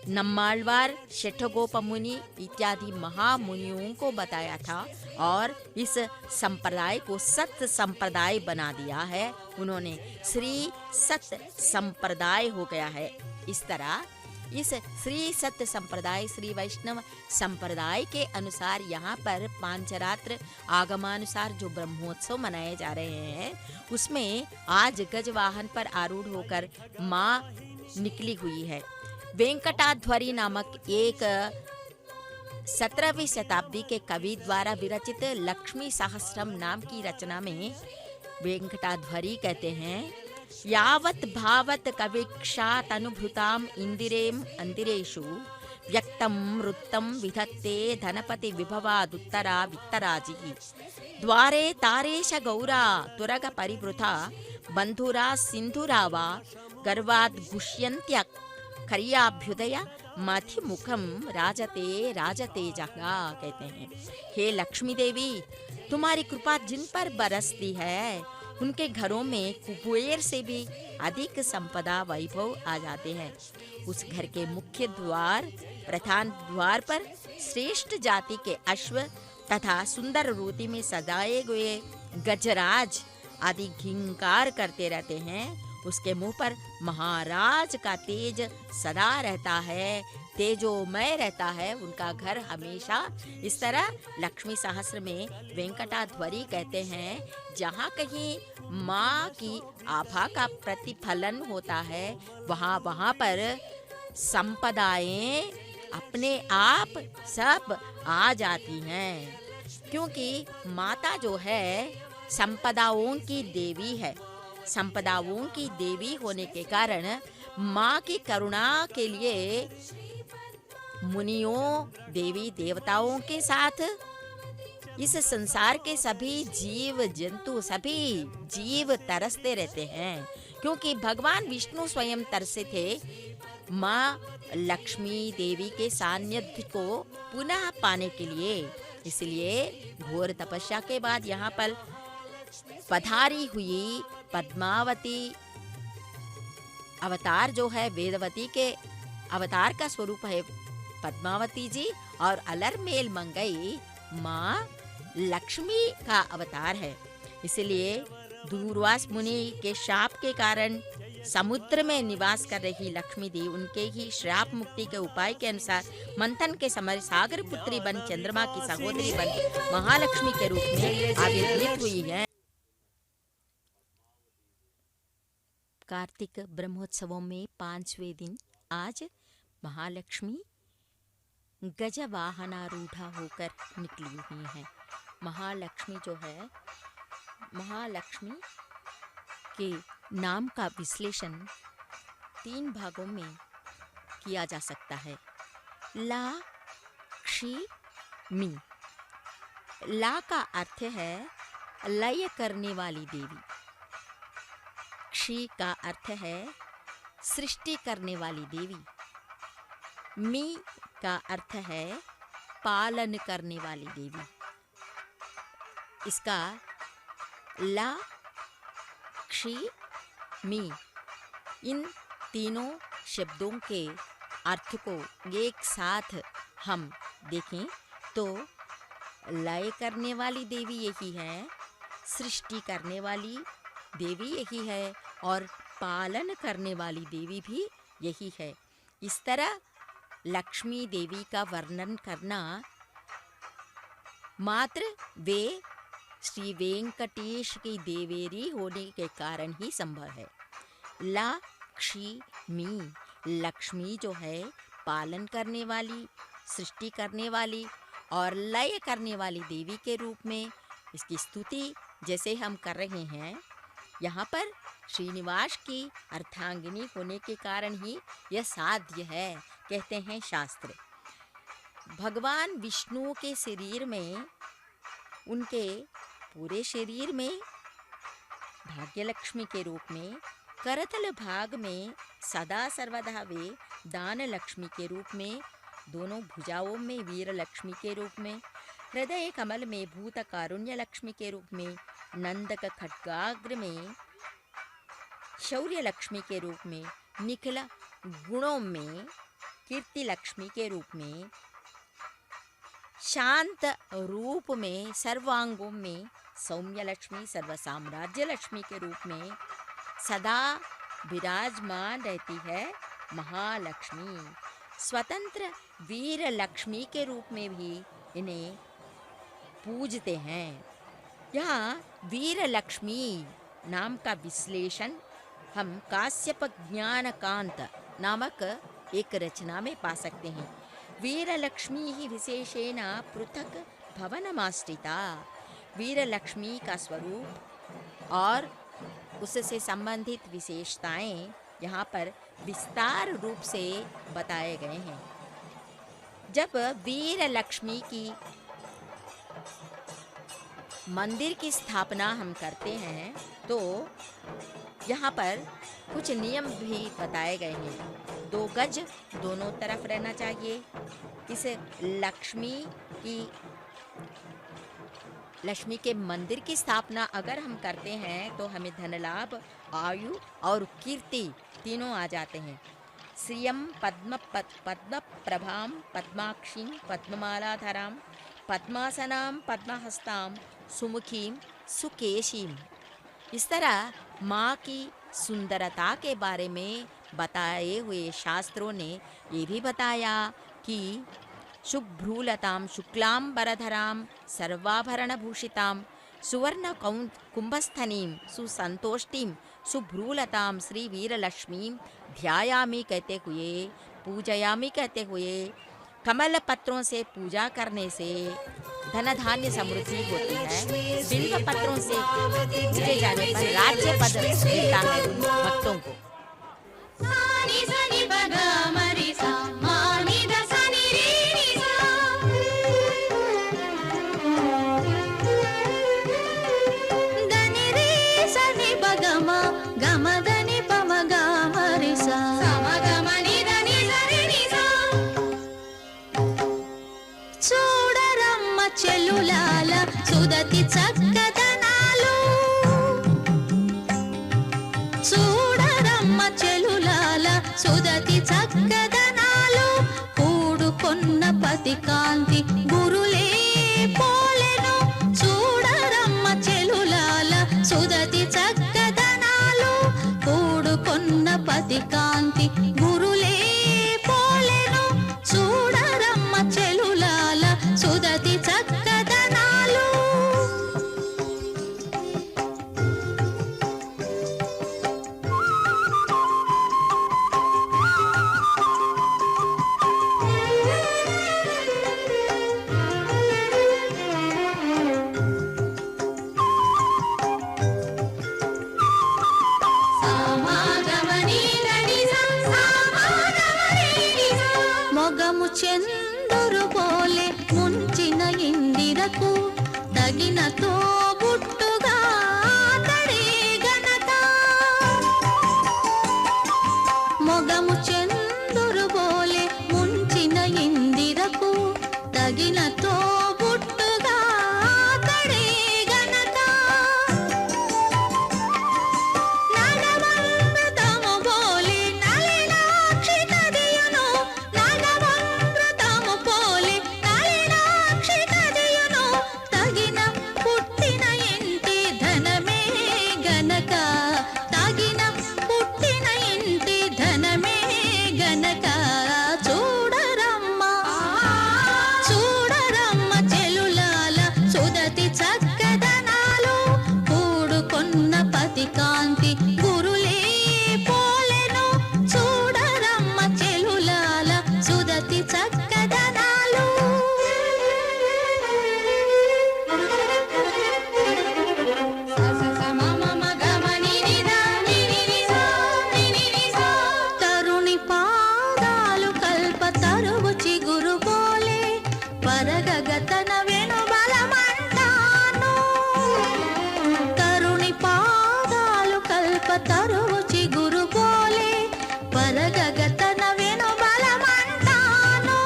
नम्माळवार, शठगोप मुनि इत्यादि महामुनियों को बताया था और इस संप्रदाय को सत संप्रदाय बना दिया है उन्होंने। श्री सत संप्रदाय हो गया है। इस तरह इस श्री सत संप्रदाय श्री वैष्णव संप्रदाय के अनुसार यहाँ पर पांचरात्र आगमानुसार जो ब्रह्मोत्सव मनाए जा रहे हैं उसमें आज गजवाहन पर आरूढ़ होकर माँ निकली हुई है। वेंकटाध्वरी नामक एक 17वीं शताब्दी के कवि द्वारा विरचित लक्ष्मी सहस्रम नाम की रचना में वेंकटाध्वरी कहते हैं, यावत् भावत कवीक्षात् अनुभूताम इंदिरेम अंदिरेषु व्यक्तम वृत्तम विधत्ते धनपति विभवादुत्तरा वित्तराजी द्वारे तारेश गौरा तुरग परिवृथा बंधुरा सिंधुरा वा गर्वाद गुष्यन्त्य खरियाभ्युदय माथि मुखम राजते जगा कहते हैं। हे लक्ष्मी देवी, तुम्हारी कृपा जिन पर बरसती है उनके घरों में कुबेर से भी अधिक संपदा वैभव आ जाते हैं। उस घर के मुख्य द्वार प्रधान द्वार पर श्रेष्ठ जाति के अश्व तथा सुंदर रोटी में सजाए हुए गजराज आदि घिंकार करते रहते हैं। उसके मुंह पर महाराज का तेज सदा रहता है, तेजोमय रहता है उनका घर हमेशा। इस तरह लक्ष्मी सहस्त्र में वेंकटाध्वरी कहते हैं, जहाँ कहीं माँ की आभा का प्रतिफलन होता है वहाँ वहाँ पर संपदाएं अपने आप सब आ जाती हैं, क्योंकि माता जो है संपदाओं की देवी है। संपदाओं की देवी होने के कारण माँ की करुणा के लिए मुनियों, देवी देवताओं के साथ इस संसार के सभी जीव जंतु, सभी जीव तरसते रहते हैं, क्योंकि भगवान विष्णु स्वयं तरसे थे माँ लक्ष्मी देवी के सान्निध्य को पुनः पाने के लिए। इसलिए घोर तपस्या के बाद यहाँ पर पधारी हुई पद्मावती अवतार जो है, वेदवती के अवतार का स्वरूप है पद्मावती जी, और अलरमेल मंगई माँ लक्ष्मी का अवतार है। इसलिए दूरवास मुनि के शाप के कारण समुद्र में निवास कर रही लक्ष्मी देवी उनके ही श्राप मुक्ति के उपाय के अनुसार मंथन के समय सागर पुत्री बन चंद्रमा की सहोदरी बन महालक्ष्मी के रूप में आविर्भूत हुई है। कार्तिक ब्रह्मोत्सवों में 5वें दिन आज महालक्ष्मी गजवाहनारूढ़ा होकर निकली हुई हैं। महालक्ष्मी जो है, महालक्ष्मी के नाम का विश्लेषण 3 भागों में किया जा सकता है। ला, क्षी, मी। ला का अर्थ है लय करने वाली देवी। क्षी का अर्थ है सृष्टि करने वाली देवी। मी का अर्थ है पालन करने वाली देवी। इसका ला, क्षी, मी, इन तीनों शब्दों के अर्थ को एक साथ हम देखें तो लय करने वाली देवी यही है, सृष्टि करने वाली देवी यही है, और पालन करने वाली देवी भी यही है। इस तरह लक्ष्मी देवी का वर्णन करना मात्र वे श्री वेंकटेश की देवेरी होने के कारण ही संभव है। ला, क्षी, मी। लक्ष्मी जो है पालन करने वाली, सृष्टि करने वाली और लय करने वाली देवी के रूप में इसकी स्तुति जैसे हम कर रहे हैं, यहाँ पर श्रीनिवास की अर्धांगिनी होने के कारण ही यह साध्य है, कहते हैं शास्त्र। भगवान विष्णु के शरीर में, उनके पूरे शरीर में भाग्यलक्ष्मी के रूप में, करतल भाग में सदा सर्वदा वे दान लक्ष्मी के रूप में, दोनों भुजाओं में वीर लक्ष्मी के रूप में, हृदय कमल में भूत कारुण्य लक्ष्मी के रूप में, नंदक खड्गाग्र में शौर्य लक्ष्मी के रूप में, निखिल गुणों में कीर्ति लक्ष्मी के रूप में, शांत रूप में सर्वांगों में सौम्य लक्ष्मी, सर्व साम्राज्य लक्ष्मी के रूप में सदा विराजमान रहती है महालक्ष्मी। स्वतंत्र वीर लक्ष्मी के रूप में भी इन्हें पूजते हैं। यहाँ वीर लक्ष्मी नाम का विश्लेषण हम काश्यप ज्ञानकांत नामक एक रचना में पा सकते हैं। वीर लक्ष्मी ही विशेषेण पृथक भवनमाश्रिता। वीर लक्ष्मी का स्वरूप और उससे संबंधित विशेषताएं यहाँ पर विस्तार रूप से बताए गए हैं। जब वीर लक्ष्मी की मंदिर की स्थापना हम करते हैं तो यहाँ पर कुछ नियम भी बताए गए हैं। 2 गज दोनों तरफ रहना चाहिए। इस लक्ष्मी के मंदिर की स्थापना अगर हम करते हैं तो हमें धन लाभ, आयु और कीर्ति तीनों आ जाते हैं। श्रियम पद्म प्रभाम पद्माक्षीं पद्ममालाधरां पद्मासनां पद्महस्तां सुमुखीं सुकेशीं। इस तरह माँ की सुंदरता के बारे में बताए हुए शास्त्रों ने ये भी बताया कि शुभ्रूलतां शुक्लांबरधरां सर्वाभरणभूषितां सुवर्ण कुंभस्थनीं सुसंतोष्टिं सुभ्रूलतां श्री वीरलक्ष्मीं ध्यायामि कहते हुए, पूजयामि कहते हुए, कमल पत्रों से पूजा करने से धन धान्य समृद्धि होती है। बिल्व पत्रों से पूजे जाने पर राज्य पद मिलता है उन भक्तों को। చెల్లులాల సుదతి చక్కదనాలు చూడరమ్మ చెల్లులాల సుదతి చక్కదనాలు కూడుకొన్న పతి కాంతి గురులే పోలెను చూడరమ్మ చెల్లులాల సుదతి చక్కదనాలు కూడుకొన్న పతి కాంతి గురులే పోలెను చూడరమ్మ చెల్లులాల సుదతి చక్కదనాలు మొగము చందురు పోలే ముంచిన ఇందిరకు తగిన తోబుట్టుగా తడే గనక మొగము చందురు పోలే ముంచిన ఇందిరకు తగిన తోబుట్టుగా తడే గనక నగవమృతము పోలే నలినాక్షి కదియును నగవమృతము పోలే నలినాక్షి కదియును తగిన పుట్టిన ఇంటి ధనమే గనక తగిన పుట్టిన ఇంటి ధనమే గనక చూడరమ్మ చూడరమ్మ చెలులాల సుదతి చక్కదనాలు కూడుకొన్న పతి కాంతి గురులే పోలెను చూడరమ్మ చెలులాల సుదతి చక్కదనాలు తరుణి పాదాలు కల్ప తరువు చిగురు పోలే పరగగతన వెను బలమంటాను తరుణి పాదాలు కల్ప తరువు చిగురు పోలే పరగగతన వెను బలమంటాను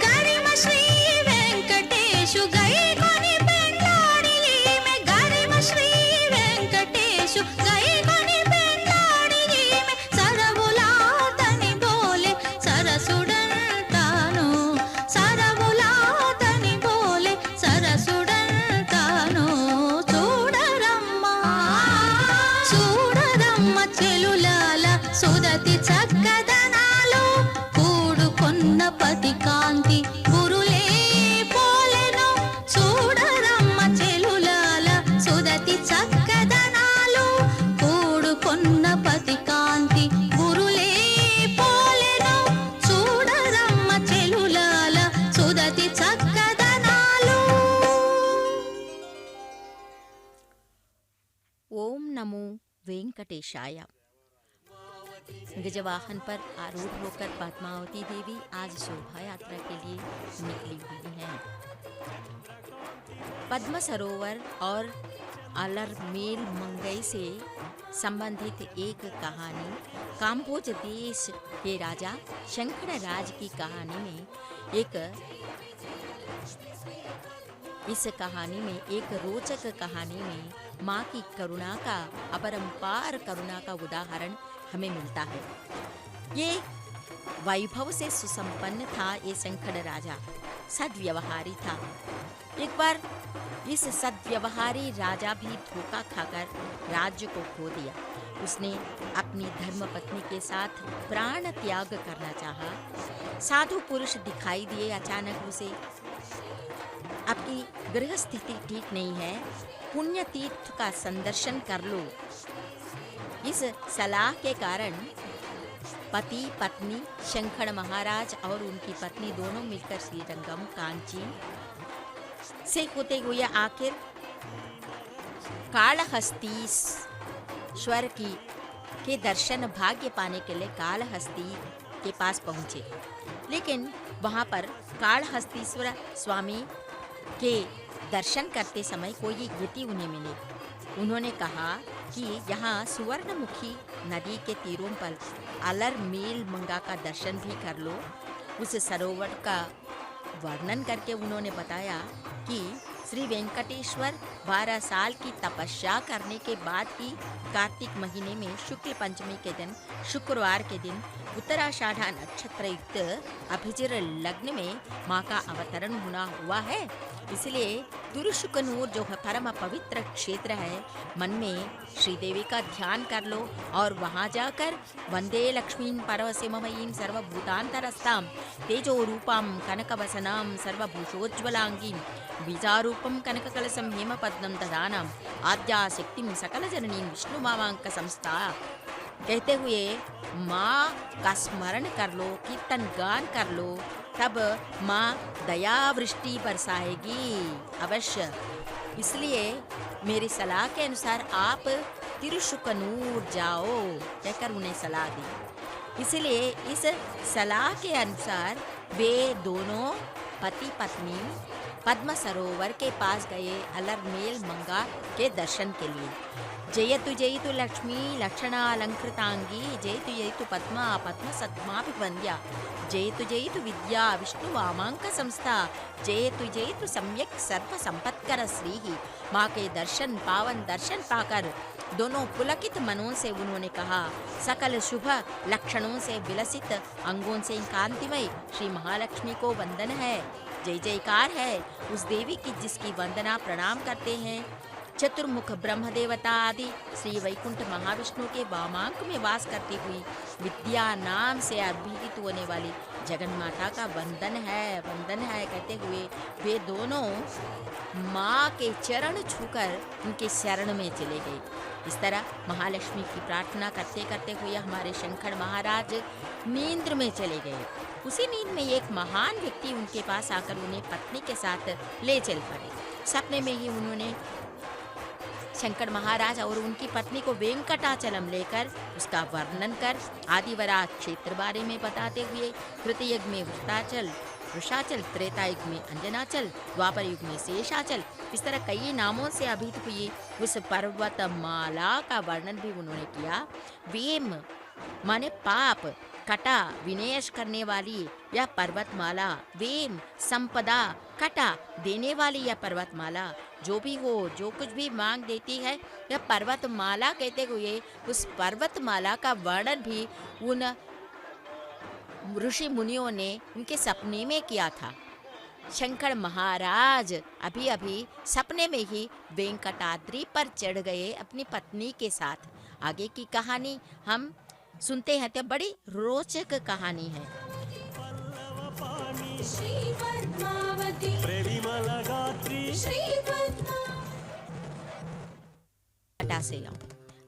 గరిమ శ్రీ వెంకటేశు గైకొని పెండాడి ఈమె గరిమ శ్రీ వెంకటేశు గైకొని పెండాడి ఈమె సరవులాతని బోలే సరసుడంటాను సరవులాతని బోలే సరసుడంటాను చూడరమ్మ చూడరమ్మ చెలులాల సుదతి చక్కదనాలు కూడుకొన్న పతి కాంతి గురులే పోలెను చూడరమ్మ చెలులాల సుదతి చక్కదనాలు కూడుకొన్న పతి కాంతి గురులే పోలెను చూడరమ్మ చెలులాల సుదతి చక్కదనాలు ओम नमो वेंकटेशाय। गजवाहन पर आरूढ़ होकर पद्मावती देवी आज शोभा यात्रा के लिए निकली हुई हैं। पद्म सरोवर और अलरमेल मंगई से संबंधित एक कहानी काम्बोज देश के राजा शंकर राज की कहानी में इस कहानी में एक रोचक कहानी में माँ की करुणा का अपरंपार करुणा का उदाहरण हमें मिलता है। ये वैभव से सुसंपन्न था ये शंकर राजा। सद्व्यवहारी था। एक बार इस सद्व्यवहारी राजा भी धोखा खाकर राज्य को खो दिया। उसने अपनी धर्मपत्नी के साथ प्राण त्याग करना चाहा। साधु पुरुष दिखाई दिए अचानक उसे। आपकी गृह स्थिति ठीक नहीं है, पुण्य तीर्थ का संदर्शन कर लो। इस सलाह के कारण पति पत्नी शंखड़ महाराज और उनकी पत्नी दोनों मिलकर श्रीरंगम कांची से होते हुए आखिर कालहस्तीश्वर के दर्शन भाग्य पाने के लिए कालहस्ती के पास पहुंचे। लेकिन वहां पर कालहस्तीश्वर स्वामी के दर्शन करते समय कोई यति उन्हें मिले। उन्होंने कहा कि यहाँ सुवर्णमुखी नदी के तीरों पर अलर मेल मंगा का दर्शन भी कर लो। उस सरोवर का वर्णन करके उन्होंने बताया कि श्री वेंकटेश्वर 12 साल की तपस्या करने के बाद ही कार्तिक महीने में शुक्ल पंचमी के दिन शुक्रवार के दिन उत्तराषाढ़ा नक्षत्र युक्त अभिजिर लग्न में माँ का अवतरण होना हुआ है। इसलिए तिरुशुकनूर जो परम पवित्र क्षेत्र है, मन में श्रीदेवी का ध्यान कर लो और वहाँ जाकर वंदे लक्ष्मीं परवसिममयीं सर्वभूतांतरस्तां तेजो रूपां कनकवसनां सर्वभूषोज्ज्वलांगीं बीजारूपं कनककलशं हेमपद्मं ददानां आद्याशक्तिं सकलजननीं विष्णुमामांक संस्था कहते हुए माँ का स्मरण कर लो, कीर्तन गान कर लो, तब माँ दया वृष्टि बरसाएगी अवश्य। इसलिए मेरी सलाह के अनुसार आप तिरुशुकनूर जाओ कहकर उन्हें सलाह दी। इसलिए इस सलाह के अनुसार वे दोनों पति पत्नी पद्म सरोवर के पास गए अलरमेल मंगा के दर्शन के लिए। जयतु जयतु लक्ष्मी लक्षणालंकृतांगी जयतु जयतु पद्मा पद्म सद्माभिवन्द्या जयतु जयतु विद्या विष्णु वामांक संस्था जयतु जयतु सम्यक सर्व संपत्कर श्री। माँ के दर्शन पावन दर्शन पाकर दोनों पुलकित मनों से उन्होंने कहा, सकल शुभ लक्षणों से विलसित अंगों से कांतिमय श्री महालक्ष्मी को वंदन है, जय जयकार है उस देवी की जिसकी वंदना प्रणाम करते हैं। चतुर्मुख ब्रह्म देवता आदि श्री वैकुंठ महाविष्णु के वामांक में वास करती हुई विद्या नाम से अभिहित होने वाली जगन माता का वंदन है कहते हुए वे दोनों माँ के चरण छूकर उनके शरण में चले गए। इस तरह महालक्ष्मी की प्रार्थना करते करते हुए हमारे शंकर महाराज नींद में चले गए। उसी नींद में एक महान व्यक्ति उनके पास आकर उन्हें पत्नी के साथ ले चल पड़े। सपने में ही उन्होंने शंकर महाराज और उनकी पत्नी को वेंकटाचलम लेकर उसका वर्णन कर आदिवरा क्षेत्र बारे में बताते हुए कृतयुग युग में वृषाचल, त्रेता युग में अंजनाचल, द्वापर युग में शेषाचल, इस तरह कई नामों से अभिहित हुई उस पर्वतमाला का वर्णन भी उन्होंने किया। वेम माने पाप, कटा विनाश करने वाली यह पर्वतमाला, वेम संपदा, कटा देने वाली यह पर्वतमाला, जो भी हो जो कुछ भी मांग देती है यह पर्वतमाला कहते हुए उस पर्वतमाला का वर्णन भी उन ऋषि मुनियों ने उनके सपने में किया था। शंकर महाराज अभी अभी सपने में ही वेंकटाद्रि पर चढ़ गए अपनी पत्नी के साथ। आगे की कहानी हम सुनते हैं तो बड़ी रोचक कहानी है। श्री पद्मावती श्री से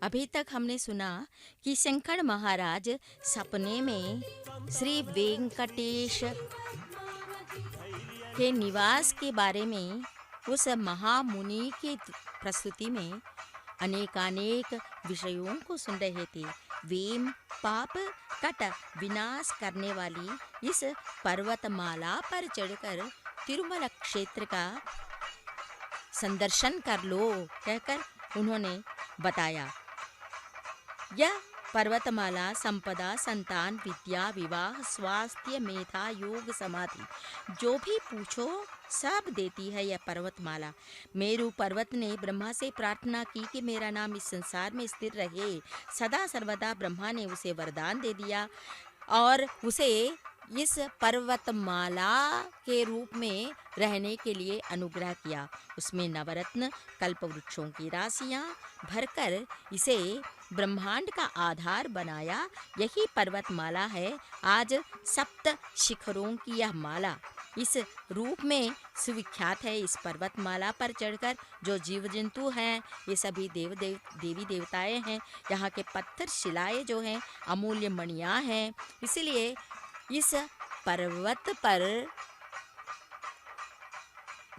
अभी तक हमने सुना कि शंकर महाराज सपने में श्री वेंकटेश के निवास के बारे में उस महामुनि की प्रस्तुति में अनेकानेक विषयों को सुन रहे थे। वेम पाप कट विनाश करने वाली इस पर्वतमाला पर चढ़कर तिरुमला क्षेत्र का संदर्शन कर लो कहकर उन्होंने बताया। यह पर्वतमाला संपदा, संतान, विद्या, विवाह, स्वास्थ्य, मेधा, योग, समाधि जो भी पूछो सब देती है यह पर्वतमाला। मेरु पर्वत ने ब्रह्मा से प्रार्थना की कि मेरा नाम इस संसार में स्थिर रहे। सदा सर्वदा ब्रह्मा ने उसे वरदान दे दिया और उसे इस पर्वतमाला के रूप में रहने के लिए अनुग्रह किया। उसमें नवरत्न कल्प वृक्षों की राशियां भरकर इसे ब्रह्मांड का आधार बनाया। यही पर्वतमाला है। आज सप्त शिखरों की यह माला इस रूप में सुविख्यात है। इस पर्वतमाला पर चढ़कर जो जीव जंतु हैं, ये सभी देवी देवताएं हैं। यहाँ के पत्थर शिलाएं जो हैं अमूल्य मणियां हैं। इसलिए इस पर्वत पर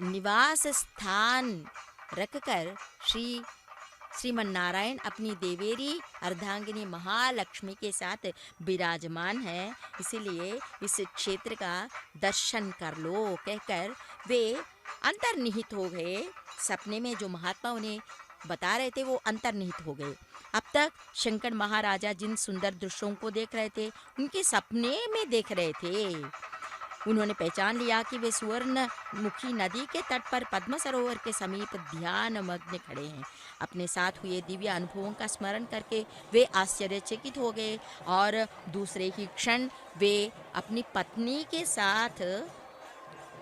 निवास स्थान रखकर श्रीमन्नारायण अपनी देवेरी अर्धांगिनी महालक्ष्मी के साथ विराजमान है। इसीलिए इस क्षेत्र का दर्शन कर लो कहकर वे अंतर्निहित हो गए। सपने में जो महात्मा उन्हें बता रहे थे वो अंतर्निहित हो गए। अब तक शंकर महाराजा जिन सुंदर दृश्यों को देख रहे थे उनके सपने में देख रहे थे। उन्होंने पहचान लिया कि वे सुवर्णमुखी नदी के तट पर पद्म सरोवर के समीप ध्यान मग्न खड़े हैं। अपने साथ हुए दिव्य अनुभवों का स्मरण करके वे आश्चर्यचकित हो गए और दूसरे ही क्षण वे अपनी पत्नी के साथ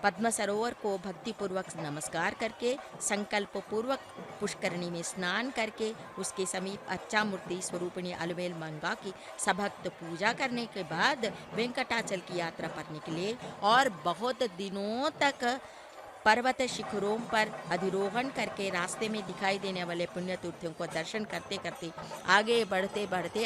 पद्म सरोवर को भक्तिपूर्वक नमस्कार करके संकल्प पूर्वक पुष्करणी में स्नान करके उसके समीप अच्छा मूर्ति स्वरूपिणी अलवेल मंगा की सभक्त पूजा करने के बाद वेंकटाचल की यात्रा करने के लिए और बहुत दिनों तक पर्वत शिखरों पर अधिरोहण करके रास्ते में दिखाई देने वाले पुण्य तीर्थों को दर्शन करते करते आगे बढ़ते बढ़ते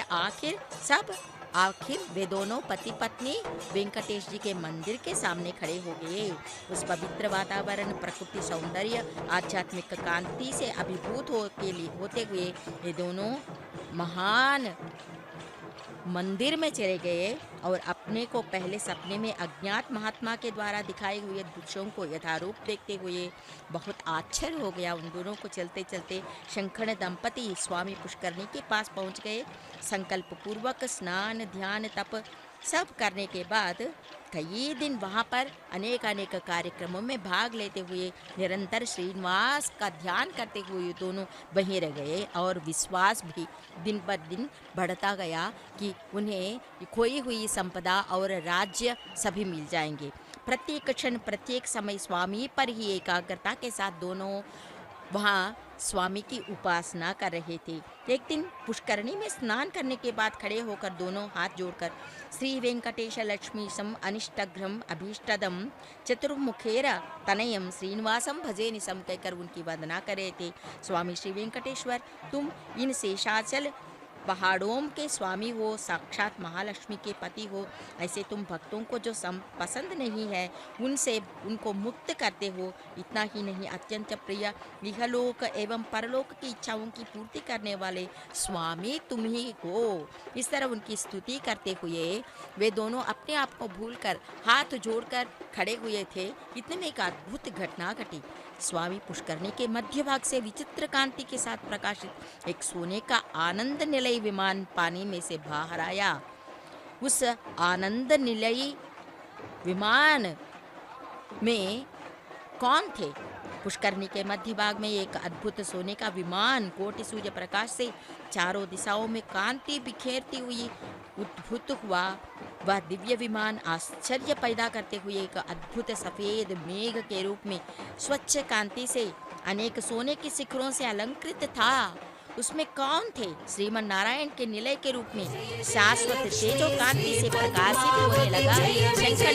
आखिर वे दोनों पति पत्नी वेंकटेश जी के मंदिर के सामने खड़े हो गए। उस पवित्र वातावरण, प्रकृति सौंदर्य, आध्यात्मिक कांति से अभिभूत होते हुए ये दोनों महान मंदिर में चले गए और अपने को पहले सपने में अज्ञात महात्मा के द्वारा दिखाए हुए दृश्यों को यथारूप देखते हुए बहुत आश्चर्य हो गया। उन दोनों को चलते चलते शंकर दंपति स्वामी पुष्करणी के पास पहुंच गए। संकल्प पूर्वक स्नान ध्यान तप सब करने के बाद कई दिन वहाँ पर अनेक कार्यक्रमों में भाग लेते हुए निरंतर श्रीनिवास का ध्यान करते हुए दोनों वहीं रह गए और विश्वास भी दिन पर दिन बढ़ता गया कि उन्हें खोई हुई संपदा और राज्य सभी मिल जाएंगे। प्रत्येक क्षण प्रत्येक समय स्वामी पर ही एकाग्रता के साथ दोनों वहाँ स्वामी की उपासना कर रहे थे। एक दिन पुष्करणी में स्नान करने के बाद खड़े होकर दोनों हाथ जोड़कर श्री वेंकटेश लक्ष्मीशम अनिष्टघ्रम अभीष्टदम चतुर्मुखेर तनयम श्रीनिवासम भजे निसम कहकर उनकी वंदना कर रहे थे। स्वामी श्री वेंकटेश्वर, तुम इन शेषाचल पहाड़ों के स्वामी हो, साक्षात महालक्ष्मी के पति हो। ऐसे तुम भक्तों को जो पसंद नहीं है उनसे उनको मुक्त करते हो। इतना ही नहीं, अत्यंत प्रिय इहलोक एवं परलोक की इच्छाओं की पूर्ति करने वाले स्वामी तुम ही हो। इस तरह उनकी स्तुति करते हुए वे दोनों अपने आप को भूलकर हाथ जोड़कर खड़े हुए थे। इतने में एक अद्भुत घटना घटी। स्वामी पुष्करणी के मध्य भाग से विचित्र कांति के साथ प्रकाशित एक सोने का आनंद निलय विमान पानी में से बाहर आया। उस आनंद निलय विमान में कौन थे? पुष्करणी के मध्य भाग में एक अद्भुत सोने का विमान कोटि सूर्य प्रकाश से चारों दिशाओं में कांति बिखेरती हुई उद्भूत हुआ। वह दिव्य विमान आश्चर्य पैदा करते हुए एक अद्भुत सफेद मेघ के रूप में स्वच्छ कांति से अनेक सोने की शिखरों से अलंकृत था। उसमें कौन थे? श्रीमन नारायण के निलय के रूप में शाश्वत तेजो कांति से प्रकाशित होने लगा। शंकर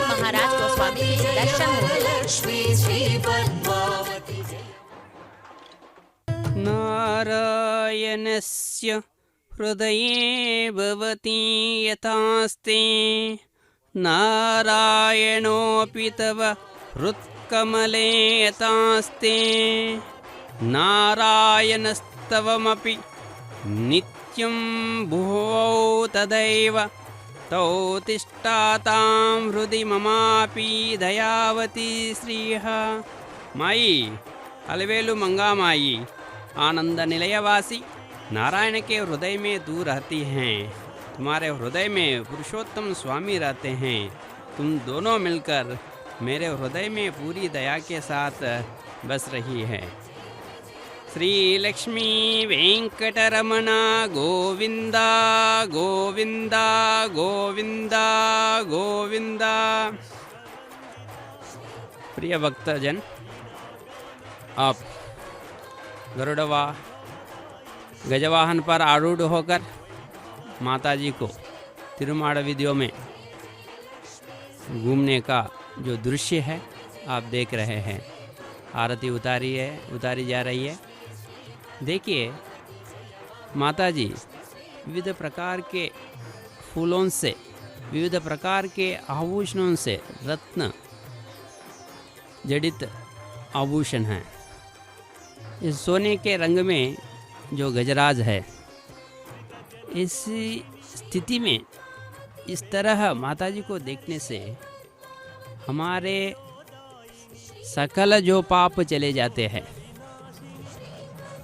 महाराज को स्वामी के दर्शन हो गए। नारायणस्य हृदये भवति यथास्ते नारायणोऽपि तव हृत्कमले यथास्ते नारायणस्तवमपि नित्यं भुवौ तदैव तौ तिष्ठातां हृदि ममापि दयावती श्रीः। माई अलवेलु मंगा माई आनंद निलयवासी नारायण के हृदय में दूर रहती हैं। तुम्हारे हृदय में पुरुषोत्तम स्वामी रहते हैं। तुम दोनों मिलकर मेरे हृदय में पूरी दया के साथ बस रही है। श्रीलक्ष्मी वेंकटरमण गोविंद गोविंद गोविंद गोविंद। प्रिय भक्तजन, आप गजवाहन पर आरूढ़ होकर माताजी को तिरुमाड़वीदियों में घूमने का जो दृश्य है आप देख रहे हैं। आरती उतारी जा रही है। देखिए, माताजी विविध प्रकार के फूलों से, विविध प्रकार के आभूषणों से, रत्न जड़ित आभूषण हैं। इस सोने के रंग में जो गजराज है, इसी स्थिति में इस तरह माताजी को देखने से हमारे सकल जो पाप चले जाते हैं,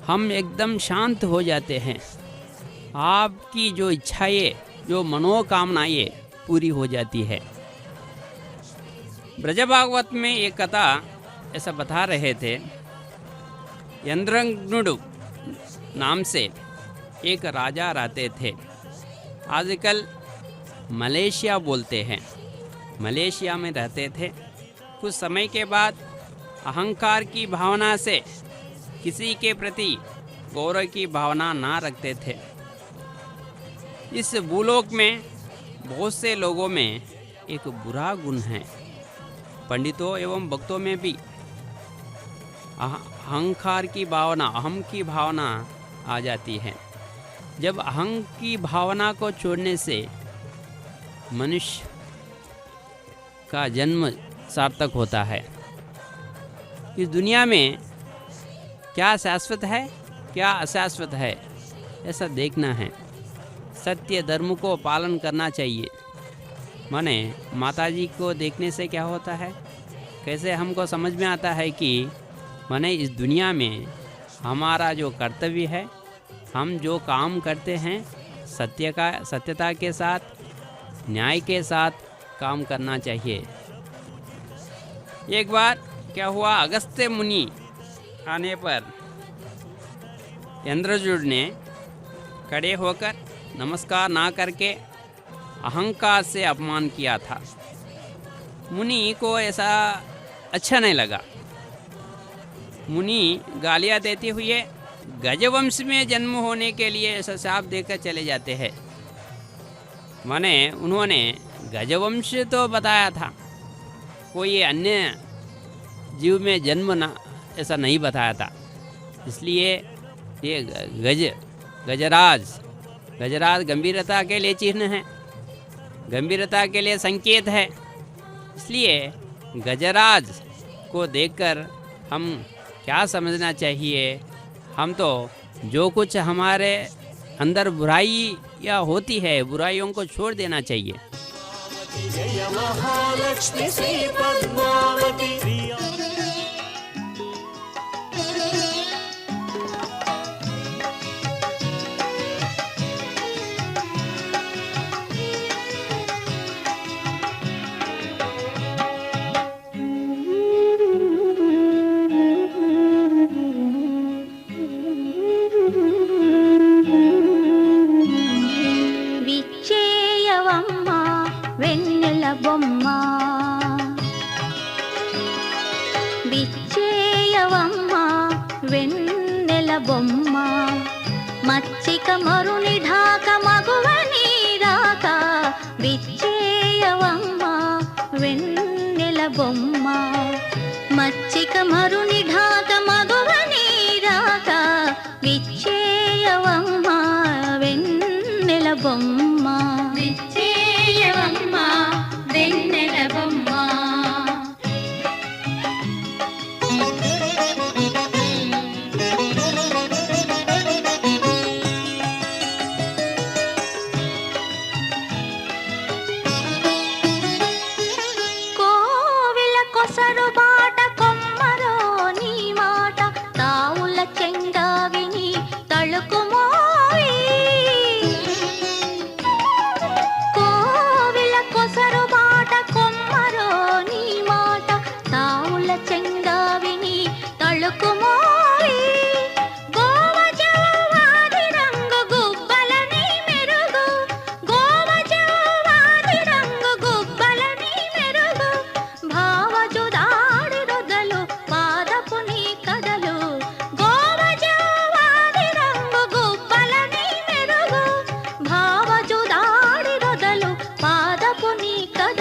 हम एकदम शांत हो जाते हैं। आपकी जो इच्छाएं, जो मनोकामनाएं पूरी हो जाती है। ब्रज भागवत में एक कथा ऐसा बता रहे थे। यंद्रघ्नुडु नाम से एक राजा रहते थे। आजकल मलेशिया बोलते हैं। मलेशिया में रहते थे। कुछ समय के बाद अहंकार की भावना से किसी के प्रति गौरव की भावना ना रखते थे। इस भूलोक में बहुत से लोगों में एक बुरा गुण है। पंडितों एवं भक्तों में भी अहंकार की भावना, अहम की भावना आ जाती है। जब अहम की भावना को छोड़ने से मनुष्य का जन्म सार्थक होता है। इस दुनिया में क्या शाश्वत है, क्या अशाश्वत है, ऐसा देखना है। सत्य धर्म को पालन करना चाहिए। माने माताजी को देखने से क्या होता है, कैसे हमको समझ में आता है कि माने इस दुनिया में हमारा जो कर्तव्य है, हम जो काम करते हैं सत्यता के साथ, न्याय के साथ काम करना चाहिए। एक बार क्या हुआ, अगस्त्य मुनि आने पर इंद्रजुड़ ने खड़े होकर नमस्कार ना करके अहंकार से अपमान किया था। मुनि को ऐसा अच्छा नहीं लगा। मुनि गालियाँ देते हुए गजवंश में जन्म होने के लिए ऐसा शाप देकर चले जाते हैं। माने उन्होंने गजवंश तो बताया था, कोई अन्य जीव में जन्म ना ऐसा नहीं बताया था। इसलिए ये गजराज गंभीरता के लिए चिन्ह है, गंभीरता के लिए संकेत है। इसलिए गजराज को देखकर हम क्या समझना चाहिए, हम तो जो कुछ हमारे अंदर बुराई या होती है, बुराइयों को छोड़ देना चाहिए। जय महालक्ष्मी श्री पद्मावती। బొమ్మ మచ్చిక మరుని ఢాక మగువని రాక విచ్చేయవమ్మ వెన్నెల బొమ్మ మచ్చిక మరుని ఢాక మగువని రాక విచ్చేయవమ్మ వెన్నెల బొమ్మ విచ్చేయవమ్మ వెన్నెల బొమ్మ కోవిల కొసరు బాట కొమ్మరో నీమా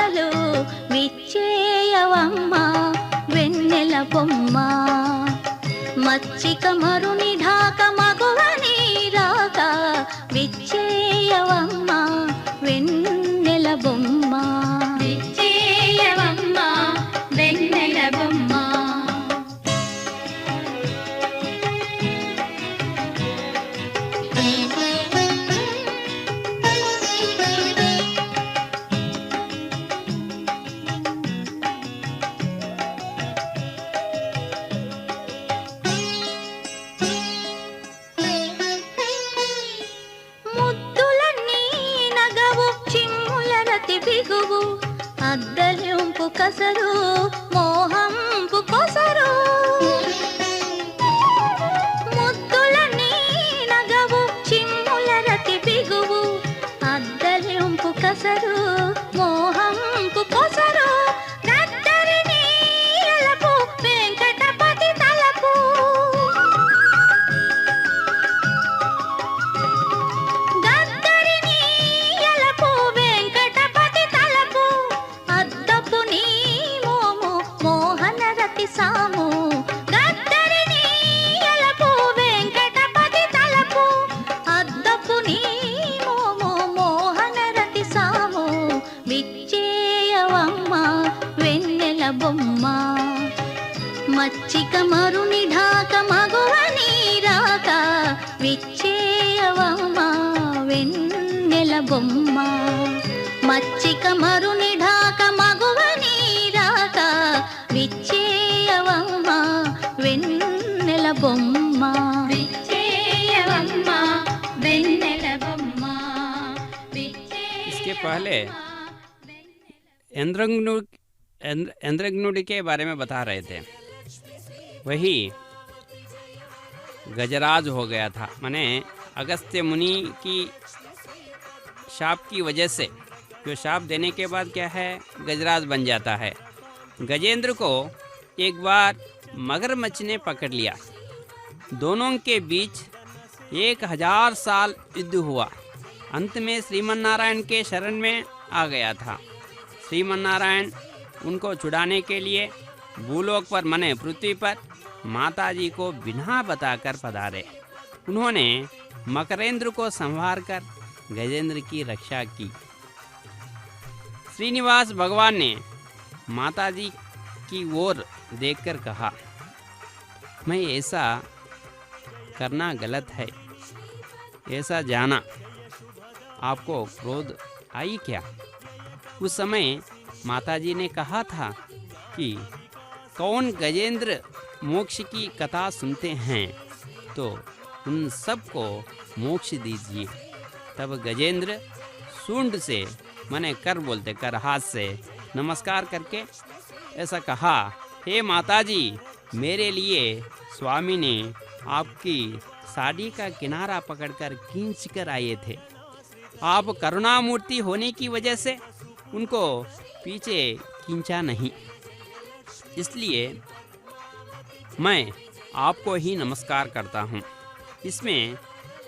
కలలు విచ్చేయవమ్మా వెన్నెల బొమ్మ మచ్చిక మరుని ఢాక మగువని రాక విచ్చేయవమ్మా వెన్నెల బొమ్మ విచ్చేయవమ్మా వెన్నెల బొమ్మ అద్దలింపు కసరు మోహంపు కొసరు ముద్దులని నగవు చిమ్ముల రతి బిగువు అద్దలింపు కసరు మోహంపు కొసరు గద్దరిని ఎలపు వెంకటపతి తలపు గద్దరిని ఎలపు వెంకటపతి తలపు అద్దపు నీ మోము మోహన రతి సాము గద్దరిని ఎలపు వెంకటపతి తలపు అద్దపు నీ మోము మోహన రతి సాము విచ్చేయవమ్మ వెన్నెల బొమ్మ మచ్చిక మరుని ఢాక మగువని రాక విచ్చేయవమ్మ వెన్నెల బొమ్మ మచ్చిక మరుని ఢాక మగువని రాక విచ్చేయవమ్మ వెన్నెల బొమ్మ విచ్చేయవమ్మ వెన్నెల బొమ్మ इसके पहले इंद्रघ्नुड़ के बारे में बता रहे थे। वही गजराज हो गया था, माने अगस्त्य मुनि की शाप की वजह से, जो शाप देने के बाद क्या है, गजराज बन जाता है। गजेंद्र को एक बार मगरमच्छ ने पकड़ लिया। दोनों के बीच 1000 साल युद्ध हुआ। अंत में श्रीमन्नारायण के शरण में आ गया था। श्रीमन्नारायण उनको छुड़ाने के लिए भूलोक पर माने पृथ्वी पर माताजी को बिना बताकर पधारे। उन्होंने मकरेंद्र को संवार कर गजेंद्र की रक्षा की। श्रीनिवास भगवान ने माताजी की ओर देखकर कहा, मैं ऐसा करना गलत है, ऐसा जाना। आपको क्रोध आई क्या? उस समय माताजी ने कहा था कि कौन गजेंद्र मोक्ष की कथा सुनते हैं तो उन सबको मोक्ष दीजिए। तब गजेंद्र सूंड से माने कर बोलते कर हाथ से नमस्कार करके ऐसा कहा, हे माताजी, मेरे लिए स्वामी ने आपकी साड़ी का किनारा पकड़कर खींच कर आए थे। आप करुणामूर्ति होने की वजह से उनको पीछे खींचा नहीं, इसलिए मैं आपको ही नमस्कार करता हूँ। इसमें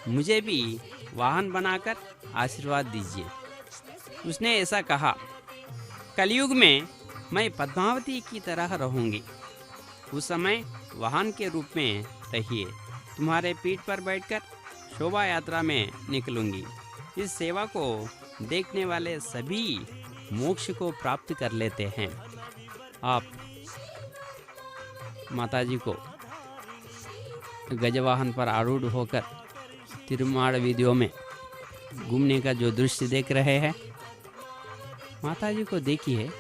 मुझे भी वाहन बनाकर आशीर्वाद दीजिए। उसने ऐसा कहा, कलयुग में मैं पद्मावती की तरह रहूँगी। उस समय वाहन के रूप में रहिए, तुम्हारे पीठ पर बैठकर शोभा यात्रा में निकलूँगी। इस सेवा को देखने वाले सभी मोक्ष को प्राप्त कर लेते हैं। आप माताजी को गजवाहन पर आरूढ़ होकर तिरुमाड़ वीडियो में घूमने का जो दृश्य देख रहे हैं, माताजी को देखिए,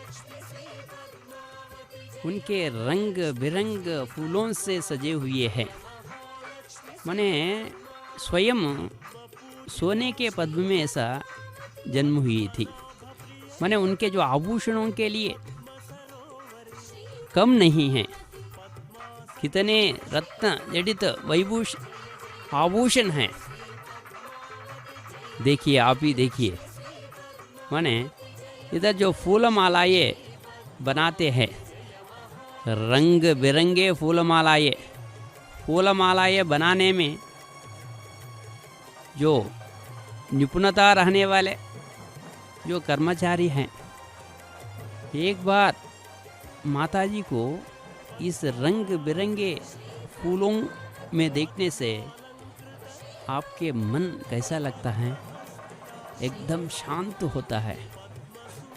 उनके रंग बिरंग फूलों से सजे हुए हैं। माने स्वयं सोने के पद्म में ऐसा जन्म हुई थी। माने उनके जो आभूषणों के लिए कम नहीं हैं, कितने रत्न जड़ित आभूषण हैं, देखिए, आप ही देखिए। माने इधर जो फूल मालाएं बनाते हैं, रंग बिरंगे फूल मालाएं बनाने में जो निपुणता रहने वाले जो कर्मचारी हैं, एक बार माताजी को इस रंग बिरंगे फूलों में देखने से आपके मन कैसा लगता है? एकदम शांत होता है,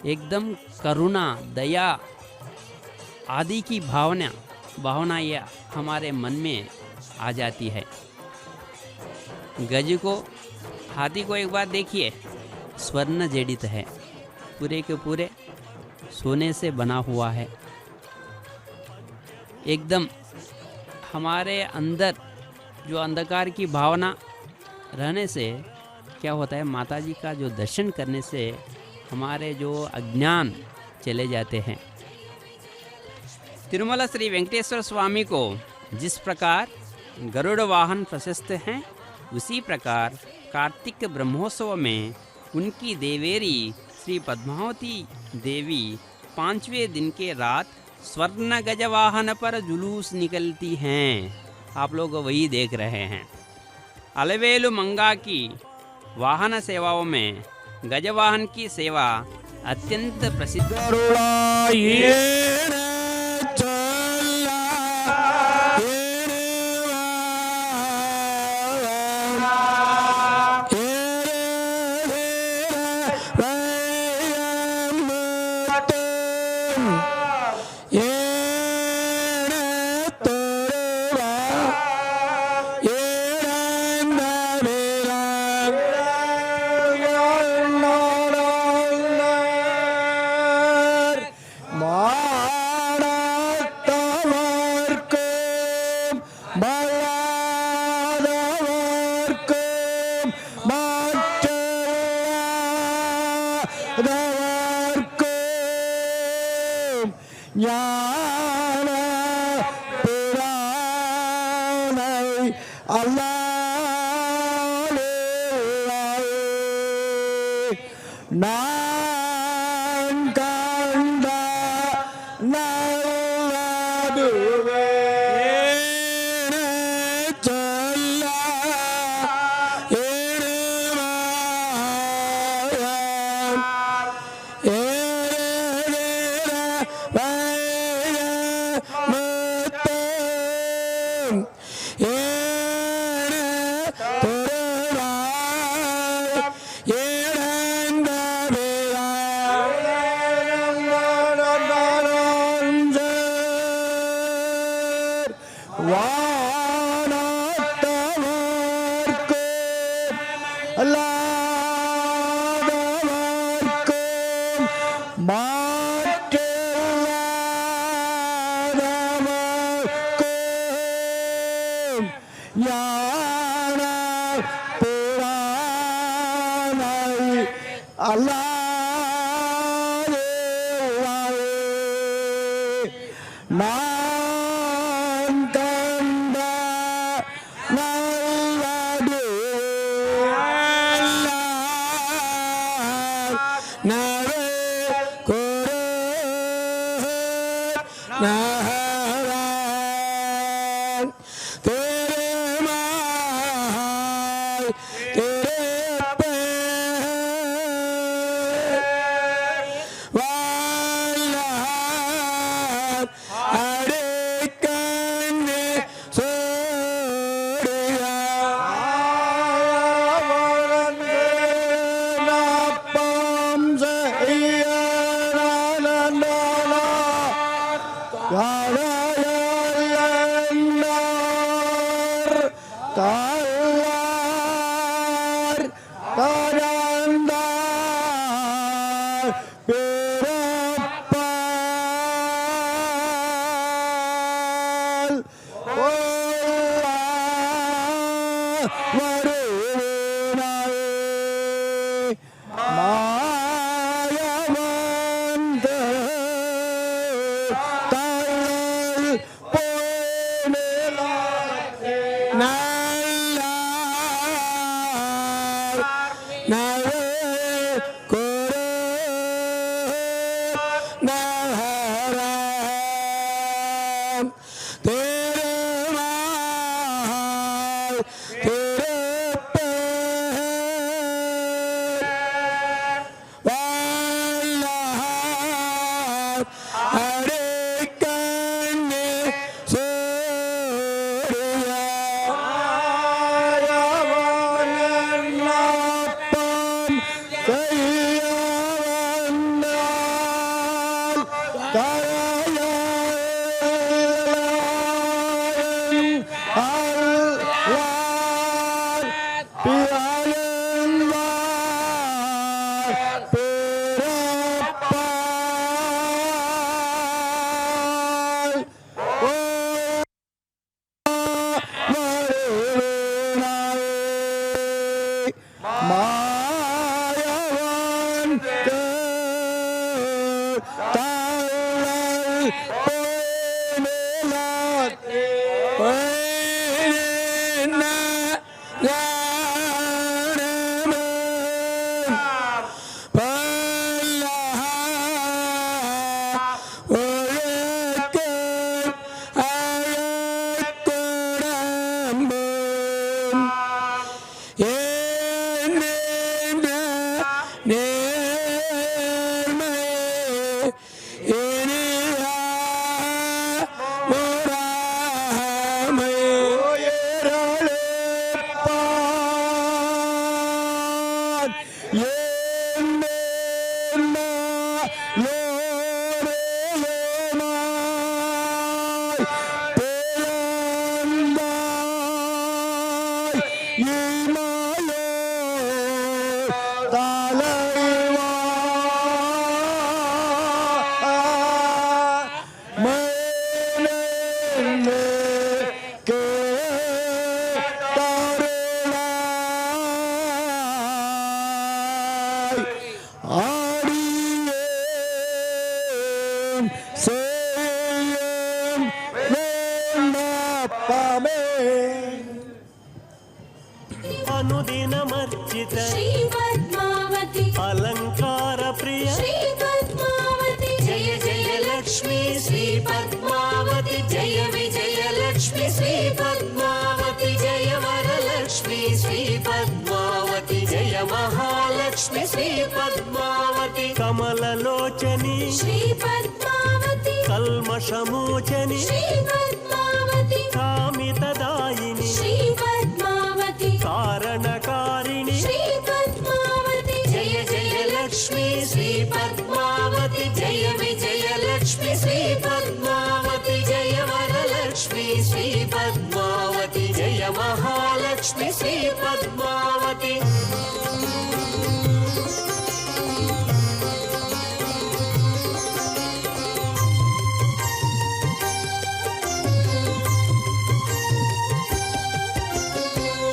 एकदम करुणा, दया आदि की भावना ये हमारे मन में आ जाती है। गज को, हाथी को एक बार देखिए, स्वर्ण जड़ित है, पूरे के पूरे सोने से बना हुआ है। एकदम हमारे अंदर जो अंधकार की भावना रहने से क्या होता है, माताजी का जो दर्शन करने से हमारे जो अज्ञान चले जाते हैं। तिरुमला श्री वेंकटेश्वर स्वामी को जिस प्रकार गरुड़ वाहन प्रशस्त हैं, उसी प्रकार कार्तिक ब्रह्मोत्सव में उनकी देवेरी श्री पद्मावती देवी 5वें दिन के रात स्वर्ण गजवाहन पर जुलूस निकलती हैं। आप लोग वही देख रहे हैं। अलवेलु मंगा की वाहन सेवाओं में गजवाहन की सेवा अत्यंत प्रसिद्ध। అనుదినమర్చిత శ్రీ పద్మావతి అలంకార ప్రియ శ్రీ పద్మావతి జయ జయ లక్ష్మీ శ్రీ పద్మావతి జయ విజయ లక్ష్మి శ్రీ పద్మావతి జయ వరలక్ష్మి శ్రీ పద్మావతి జయ మహాలక్ష్మి శ్రీ పద్మావతి కమలలోచని శ్రీ పద్మావతి కల్మషమోచని శ్రీ పద్మావతి కామితదాయిని శ్రీ పద్మావతి కారణకారిణి శ్రీ పద్మావతి జయ జయ లక్ష్మీ శ్రీ పద్మావతి జయ విజయ లక్ష్మి శ్రీ పద్మావతి జయ వరలక్ష్మి శ్రీ పద్మావతి జయ మహాలక్ష్మి శ్రీ పద్మావతి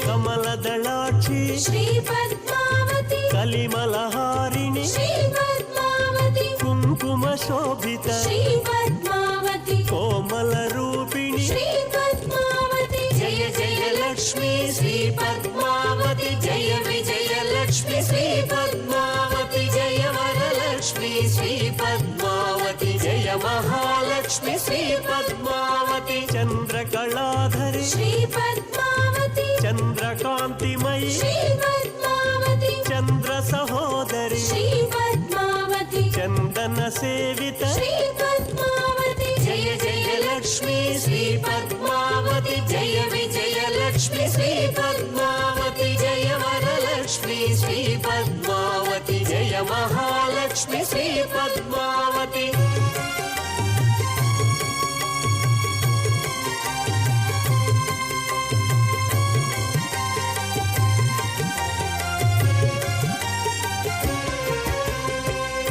కమలదళాక్షి శ్రీ పద్మావతి కలిమలహారిణి శ్రీ పద్మావతి కుంకుమ శోభిత శ్రీ పద్మావతి కోమల రూపిణి శ్రీ పద్మావతి జయ జయ లక్ష్మీ శ్రీ పద్మావతి జయ విజయ లక్ష్మి శ్రీ పద్మావతి జయ వరలక్ష్మి శ్రీ పద్మావతి జయ మహాలక్ష్మి శ్రీ పద్మావతి చంద్రకళాధరి శ్రీ పద్మావతి చంద్రకాంతిమయి శ్రీ పద్మావతి చంద్ర సహోదరి శ్రీ పద్మావతి చందన సేవిత శ్రీ పద్మావతి జయ జయ లక్ష్మీ శ్రీ పద్మావతి జయ విజయ లక్ష్మి శ్రీ పద్మావతి జయ వరలక్ష్మి శ్రీ పద్మావతి జయ మహాలక్ష్మి శ్రీ పద్మావతి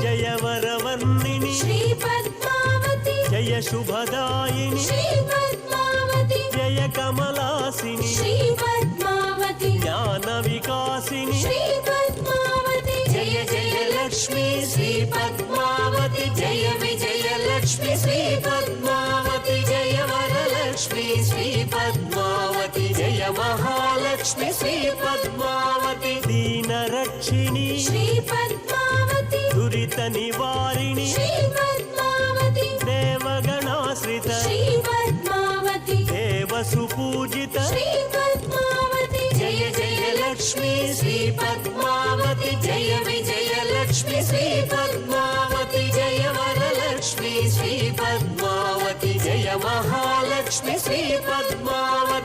జయ వరవర్ణిని శ్రీ పద్మావతి జయ శుభదాయిని శ్రీ పద్మావతి జయ కమలాసిని శ్రీ పద్మావతి జ్ఞాన వికాసిని శ్రీ పద్మావతి జయ జయ లక్ష్మీ శ్రీ పద్మావతి జయ విజయ లక్ష్మి శ్రీ పద్మావతి జయ వరలక్ష్మి శ్రీ పద్మావతి జయ మహాలక్ష్మి శ్రీ పద్మావతి దీన రక్షిణి శ్రీ పద్మావతి దురిత నివారిణి శ్రీ పద్మావతి దేవగణాశ్రిత శ్రీ పద్మావతి దేవ సుపూజిత శ్రీ పద్మావతి జయ జయ లక్ష్మీ శ్రీ పద్మావతి జయ విజయ లక్ష్మి శ్రీ పద్మావతి జయ వరలక్ష్మి महालक्ष्मी श्री पद्मावती जय महालक्ष्मी श्री पद्मावती